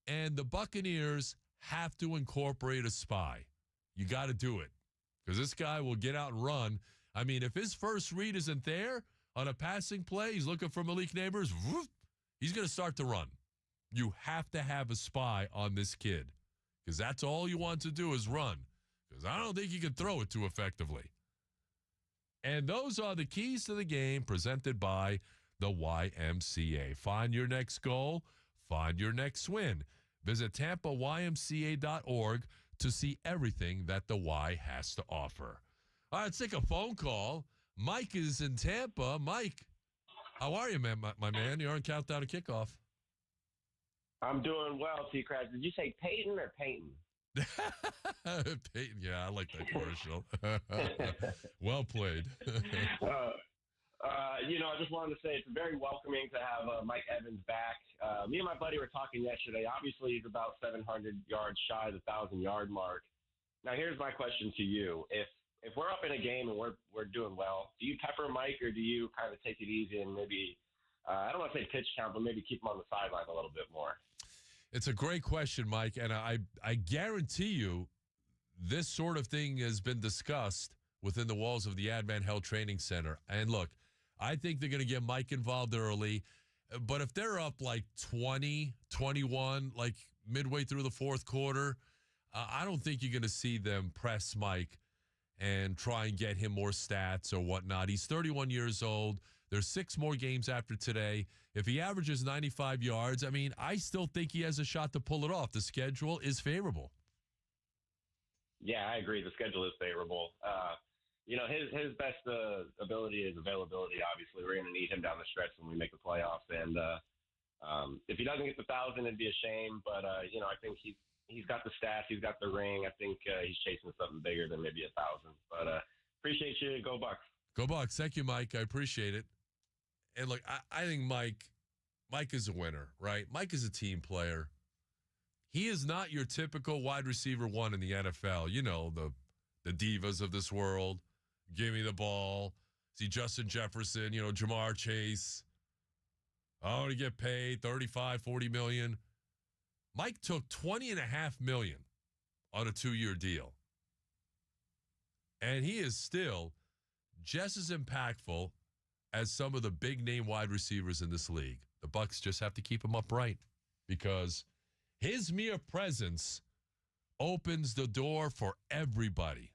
And the Buccaneers have to incorporate a spy. You got to do it because this guy will get out and run. I mean, if his first read isn't there on a passing play, he's looking for Malik Neighbors, whoop, he's going to start to run. You have to have a spy on this kid because that's all you want to do is run because I don't think he can throw it too effectively. And those are the keys to the game presented by the YMCA. Find your next goal, find your next win. Visit TampaYMCA.org to see everything that the Y has to offer. All right, let's take a phone call. Mike is in Tampa. Mike, how are you, man? My man, you're on Countdown to Kickoff. I'm doing well, TKras. Did you say Peyton or Peyton? Peyton, yeah, I like that commercial. Well played. I just wanted to say it's very welcoming to have Mike Evans back. Me and my buddy were talking yesterday. Obviously, he's about 700 yards shy of the 1,000-yard mark. Now, here's my question to you. If we're up in a game and we're doing well, do you pepper Mike or do you kind of take it easy and maybe, I don't want to say pitch count, but maybe keep him on the sideline a little bit more? It's a great question, Mike, and I guarantee you this sort of thing has been discussed within the walls of the Advan Health Training Center. And look, I think they're going to get Mike involved early, but if they're up like 20, 21, like midway through the fourth quarter, I don't think you're going to see them press Mike and try and get him more stats or whatnot. He's 31 years old. There's 6 more games after today. If he averages 95 yards, I mean, I still think he has a shot to pull it off. The schedule is favorable. Yeah, I agree. The schedule is favorable. His best ability is availability. Obviously, we're going to need him down the stretch when we make the playoffs. And if he doesn't get the 1,000, it'd be a shame. But I think he's got the stats, he's got the ring. I think he's chasing something bigger than maybe 1,000. But appreciate you. Go Bucs. Go Bucs. Thank you, Mike. I appreciate it. And look, I think Mike is a winner, right? Mike is a team player. He is not your typical wide receiver one in the NFL. You know, the divas of this world. Give me the ball. See Justin Jefferson, Jamar Chase. I want to get paid $35, $40 million. Mike took $20.5 million on a 2-year deal. And he is still just as impactful as some of the big-name wide receivers in this league. The Bucs just have to keep him upright because his mere presence opens the door for everybody.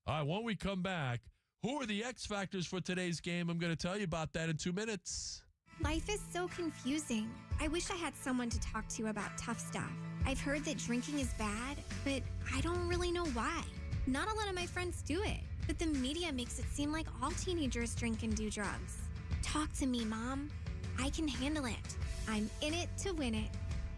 All right, when we come back, who are the X factors for today's game? I'm going to tell you about that in 2 minutes. Life is so confusing. I wish I had someone to talk to about tough stuff. I've heard that drinking is bad, but I don't really know why. Not a lot of my friends do it, but the media makes it seem like all teenagers drink and do drugs. Talk to me, Mom. I can handle it. I'm in it to win it.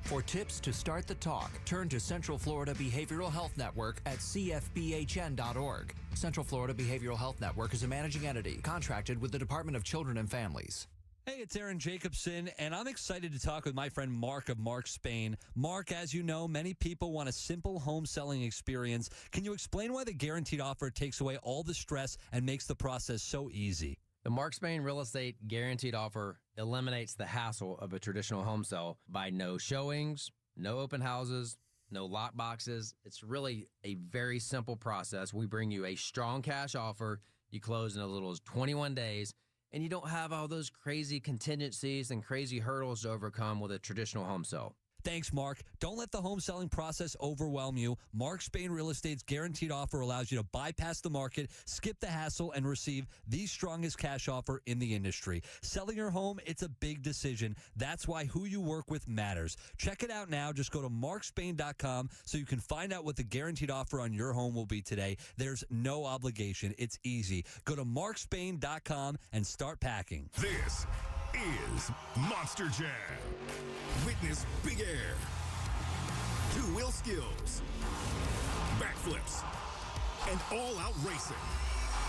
For tips to start the talk, turn to Central Florida Behavioral Health Network at cfbhn.org. Central Florida Behavioral Health Network is a managing entity contracted with the Department of Children and Families. Hey, it's Aaron Jacobson, and I'm excited to talk with my friend Mark of Mark Spain. Mark, as you know, many people want a simple home selling experience. Can you explain why the Guaranteed Offer takes away all the stress and makes the process so easy? The Mark Spain Real Estate Guaranteed Offer eliminates the hassle of a traditional home sale by no showings, no open houses, no lock boxes. It's really a very simple process. We bring you a strong cash offer. You close in as little as 21 days, and you don't have all those crazy contingencies and crazy hurdles to overcome with a traditional home sale. Thanks, Mark. Don't let the home selling process overwhelm you. Mark Spain Real Estate's Guaranteed Offer allows you to bypass the market, skip the hassle, and receive the strongest cash offer in the industry. Selling your home, it's a big decision. That's why who you work with matters. Check it out now. Just go to markspain.com so you can find out what the Guaranteed Offer on your home will be today. There's no obligation. It's easy. Go to markspain.com and start packing. This is Monster Jam. Witness big air, 2-wheel skills, backflips, and all-out racing.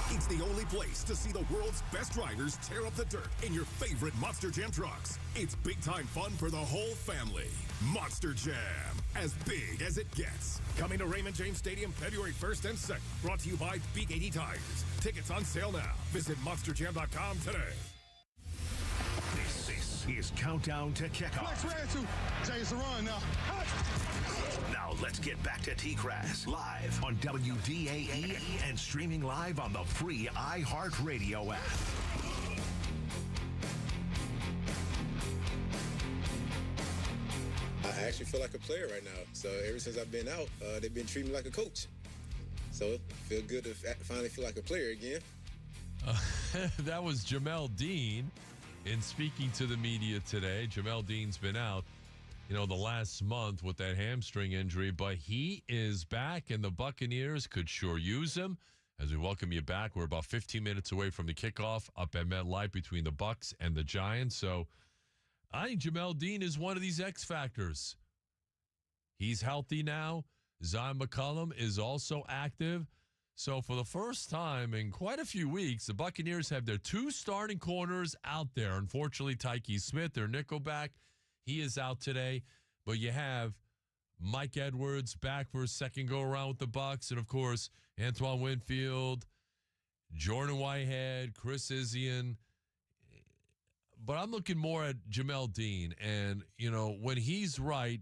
It's the only place to see the world's best riders tear up the dirt in your favorite Monster Jam trucks. It's big-time fun for the whole family. Monster Jam, as big as it gets. Coming to Raymond James Stadium February 1st and 2nd. Brought to you by Big 80 Tires. Tickets on sale now. Visit monsterjam.com today. This is Countdown to Kickoff. Next ready to. Jay, it's a run now. Now let's get back to TKras live on WDAE and streaming live on the free iHeartRadio app. I actually feel like a player right now. So ever since I've been out, they've been treating me like a coach. So it feels good to finally feel like a player again. That was Jamel Dean in speaking to the media today. Jamel Dean's been out, the last month with that hamstring injury, but he is back, and the Buccaneers could sure use him. As we welcome you back, we're about 15 minutes away from the kickoff up at MetLife between the Bucs and the Giants. So I think Jamel Dean is one of these X factors. He's healthy now. Zion McCollum is also active. So for the first time in quite a few weeks, the Buccaneers have their two starting corners out there. Unfortunately, Tyke Smith, their nickelback, he is out today. But you have Mike Edwards back for a second go-around with the Bucs. And, of course, Antoine Winfield, Jordan Whitehead, Chris Isian. But I'm looking more at Jamel Dean. And, when he's right,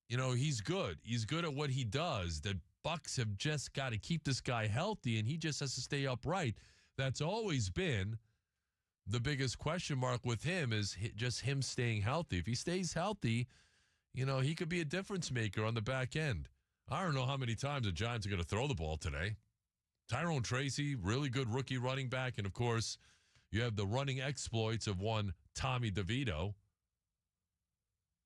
he's good. He's good at what he does. The Bucs have just got to keep this guy healthy, and he just has to stay upright. That's always been the biggest question mark with him, is just him staying healthy. If he stays healthy, he could be a difference maker on the back end. I don't know how many times the Giants are going to throw the ball today. Tyrone Tracy, really good rookie running back. And, of course, you have the running exploits of one Tommy DeVito.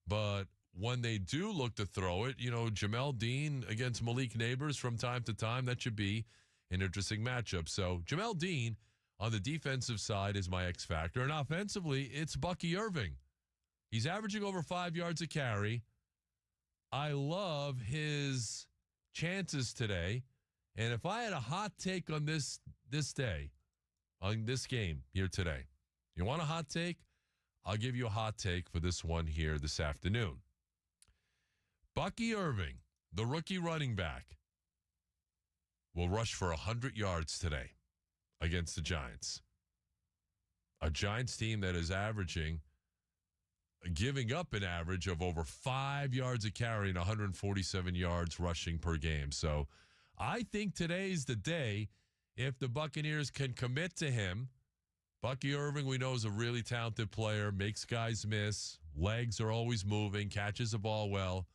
But when they do look to throw it, Jamel Dean against Malik Neighbors from time to time, that should be an interesting matchup. So Jamel Dean on the defensive side is my X factor. And offensively, it's Bucky Irving. He's averaging over 5 yards a carry. I love his chances today. And if I had a hot take on this day, on this game here today, you want a hot take? I'll give you a hot take for this one here this afternoon. Bucky Irving, the rookie running back, will rush for 100 yards today against the Giants. A Giants team that is giving up an average of over 5 yards a carry and 147 yards rushing per game. So I think today's the day if the Buccaneers can commit to him. Bucky Irving, we know, is a really talented player, makes guys miss, legs are always moving, catches the ball well.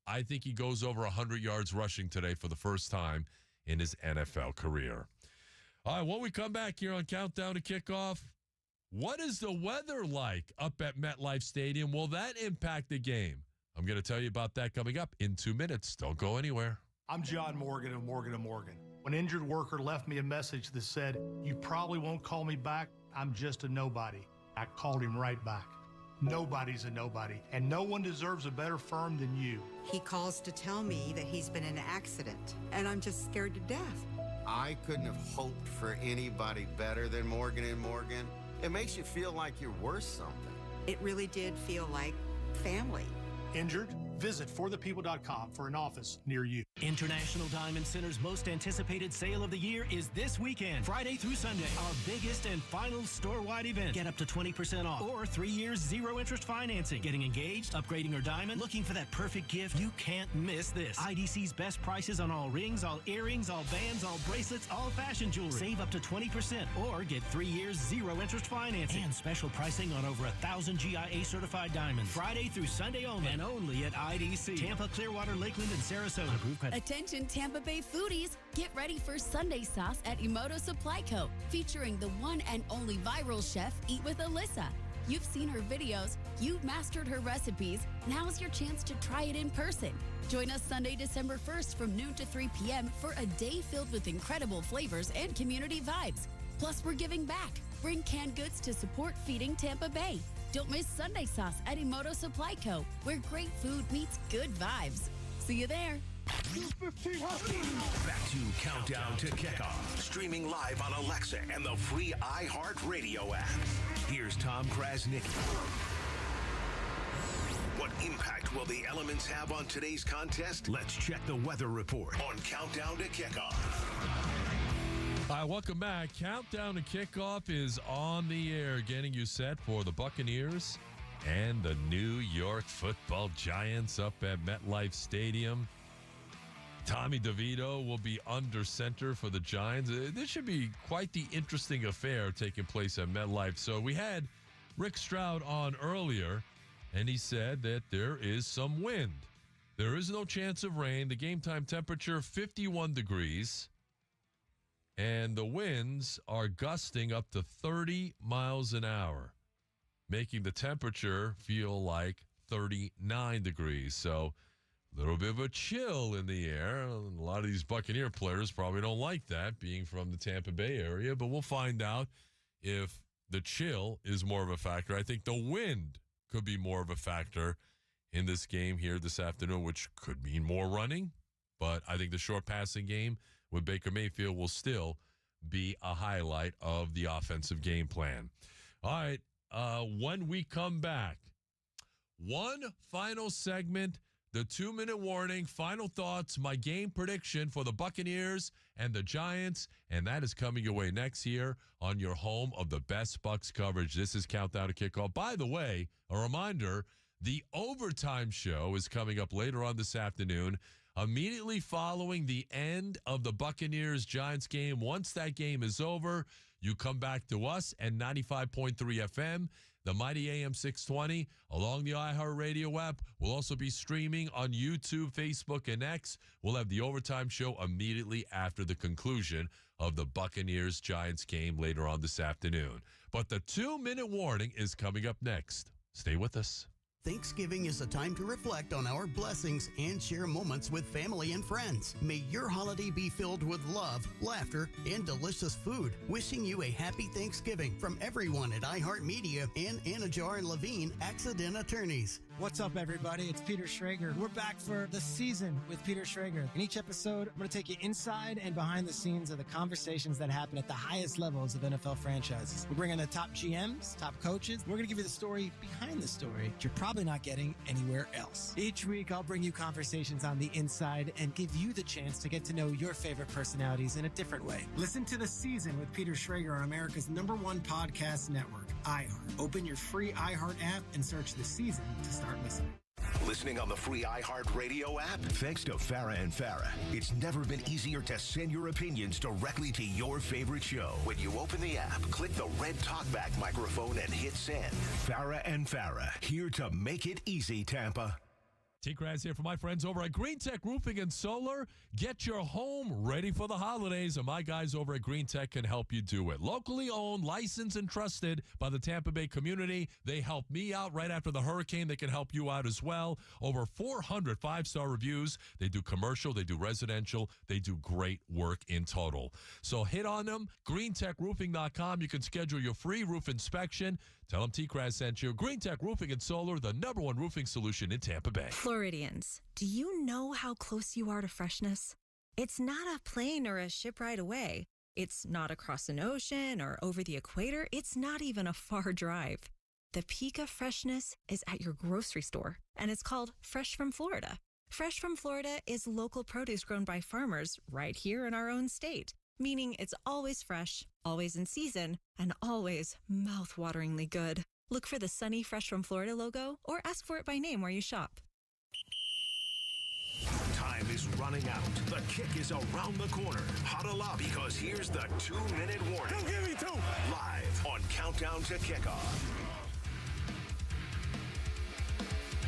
I think he goes over 100 yards rushing today for the first time in his NFL career. All right, when we come back here on Countdown to Kickoff, what is the weather like up at MetLife Stadium? Will that impact the game? I'm going to tell you about that coming up in 2 minutes. Don't go anywhere. I'm John Morgan of Morgan & Morgan. When an injured worker left me a message that said, "You probably won't call me back. I'm just a nobody," I called him right back. Nobody's a nobody, and no one deserves a better firm than you. He calls to tell me that he's been in an accident, and I'm just scared to death. I couldn't have hoped for anybody better than Morgan & Morgan. It makes you feel like you're worth something. It really did feel like family. Injured? Visit forthepeople.com for an office near you. International Diamond Center's most anticipated sale of the year is this weekend, Friday through Sunday. Our biggest and final store-wide event. Get up to 20% off or 3 years zero-interest financing. Getting engaged, upgrading your diamond, looking for that perfect gift? You can't miss this. IDC's best prices on all rings, all earrings, all bands, all bracelets, all fashion jewelry. Save up to 20% or get 3 years zero-interest financing. And special pricing on over 1,000 GIA-certified diamonds. Friday through Sunday only, and only at IDC. Tampa, Clearwater, Lakeland, and Sarasota. Approved credit. Attention Tampa Bay foodies, get ready for Sunday sauce at Emoto Supply Co. Featuring the one and only viral chef, Eat with Alyssa. You've seen her videos, you've mastered her recipes, now's your chance to try it in person. Join us Sunday, December 1st from noon to 3 p.m. for a day filled with incredible flavors and community vibes. Plus, we're giving back. Bring canned goods to support Feeding Tampa Bay. Don't miss Sunday sauce at Emoto Supply Co., where great food meets good vibes. See you there. Back to Countdown to Kickoff. Streaming live on Alexa and the free iHeartRadio app. Here's Tom Krasnick. What impact will the elements have on today's contest? Let's check the weather report on Countdown to Kickoff. All right, welcome back. Countdown to Kickoff is on the air, getting you set for the Buccaneers and the New York Football Giants up at MetLife Stadium. Tommy DeVito will be under center for the Giants. This should be quite the interesting affair taking place at MetLife. So we had Rick Stroud on earlier, and he said that there is some wind. There is no chance of rain. The game time temperature, 51 degrees. And the winds are gusting up to 30 miles an hour, making the temperature feel like 39 degrees. So a little bit of a chill in the air. A lot of these Buccaneer players probably don't like that, being from the Tampa Bay area. But we'll find out if the chill is more of a factor. I think the wind could be more of a factor in this game here this afternoon, which could mean more running. But I think the short passing game with Baker Mayfield will still be a highlight of the offensive game plan. All right, when we come back, one final segment, the 2-minute warning, final thoughts, my game prediction for the Buccaneers and the Giants, and that is coming your way next year on your home of the best Bucs coverage. This is Countdown to Kickoff. By the way, a reminder, the Overtime Show is coming up later on this afternoon, immediately following the end of the Buccaneers-Giants game. Once that game is over, you come back to us at 95.3 FM, the mighty AM 620, along the iHeartRadio app. We'll also be streaming on YouTube, Facebook, and X. We'll have the Overtime Show immediately after the conclusion of the Buccaneers-Giants game later on this afternoon. But the 2-minute warning is coming up next. Stay with us. Thanksgiving is a time to reflect on our blessings and share moments with family and friends. May your holiday be filled with love, laughter, and delicious food. Wishing you a happy Thanksgiving from everyone at iHeartMedia and Anajar and Levine Accident Attorneys. What's up, everybody? It's Peter Schrager. We're back for the season with Peter Schrager. In each episode, I'm going to take you inside and behind the scenes of the conversations that happen at the highest levels of NFL franchises. We're bringing the top GMs, top coaches. We're going to give you the story behind the story that you're probably not getting anywhere else. Each week, I'll bring you conversations on the inside and give you the chance to get to know your favorite personalities in a different way. Listen to The Season with Peter Schrager on America's #1 podcast network, iHeart. Open your free iHeart app and search The Season to start listening. Listening on the free iHeartRadio app? Thanks to Farah and Farah, it's never been easier to send your opinions directly to your favorite show. When you open the app, click the red talkback microphone and hit send. Farah and Farah, here to make it easy, Tampa. TKras here for my friends over at Green Tech Roofing and Solar. Get your home ready for the holidays, and my guys over at Green Tech can help you do it. Locally owned, licensed, and trusted by the Tampa Bay community. They helped me out right after the hurricane. They can help you out as well. Over 400 five-star reviews. They do commercial. They do residential. They do great work in total. So hit on them. GreenTechRoofing.com. You can schedule your free roof inspection. Tell them TKras sent you. Green Tech Roofing and Solar, the #1 roofing solution in Tampa Bay. Floridians, do you know how close you are to freshness? It's not a plane or a ship ride away. It's not across an ocean or over the equator. It's not even a far drive. The peak of freshness is at your grocery store, and it's called Fresh from Florida. Fresh from Florida is local produce grown by farmers right here in our own state, meaning it's always fresh, always in season, and always mouth-wateringly good. Look for the sunny Fresh from Florida logo or ask for it by name where you shop. Time is running out. The kick is around the corner. Huddle up because here's the 2-minute warning. Don't give me two. Live on Countdown to Kickoff.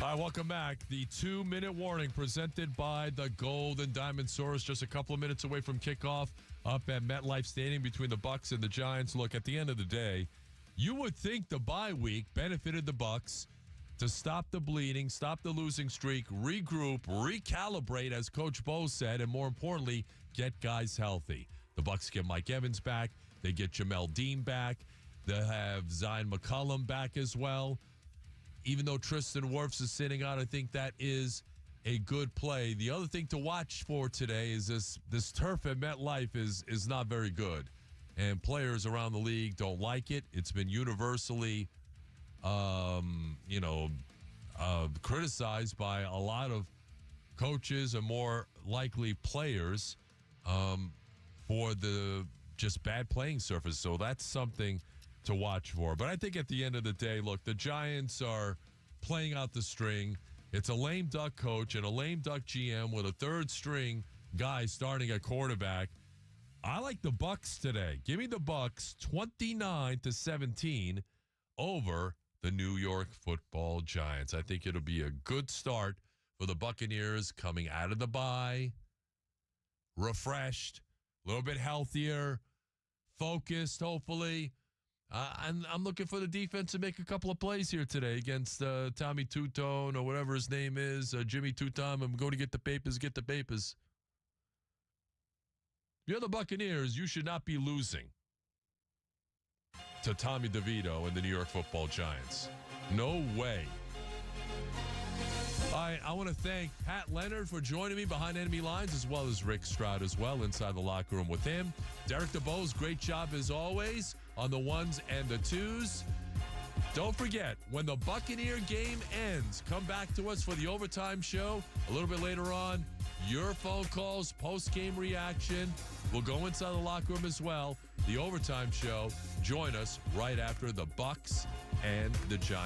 All right, welcome back. The 2-minute warning presented by the Golden Diamond Source. Just a couple of minutes away from kickoff up at MetLife Stadium between the Bucs and the Giants. Look, at the end of the day, you would think the bye week benefited the Bucs to stop the bleeding, stop the losing streak, regroup, recalibrate, as Coach Bo said, and more importantly, get guys healthy. The Bucs get Mike Evans back. They get Jamel Dean back. They'll have Zion McCollum back as well. Even though Tristan Wirfs is sitting out, I think that is a good play. The other thing to watch for today is this turf at MetLife is not very good, and players around the league don't like it. It's been universally, criticized by a lot of coaches and more likely players for the just bad playing surface. So that's something to watch for. But I think at the end of the day, look, the Giants are playing out the string. It's a lame duck coach and a lame duck GM with a third string guy starting at quarterback. I like the Bucs today. Give me the Bucs 29-17 over the New York Football Giants. I think it'll be a good start for the Buccaneers coming out of the bye, refreshed, a little bit healthier, focused, hopefully. I'm looking for the defense to make a couple of plays here today against Tommy Tutone or whatever his name is, Jimmy Tutom. I'm going to get the papers, If you're the Buccaneers, you should not be losing to Tommy DeVito and the New York Football Giants. No way. All right, I want to thank Pat Leonard for joining me behind enemy lines, as well as Rick Stroud as well inside the locker room with him. Derek DeBose, great job as always on the ones and the twos. Don't forget, when the Buccaneer game ends, come back to us for the overtime show a little bit later on. Your phone calls, post-game reaction. We'll go inside the locker room as well. The overtime show. Join us right after the Bucs and the Giants.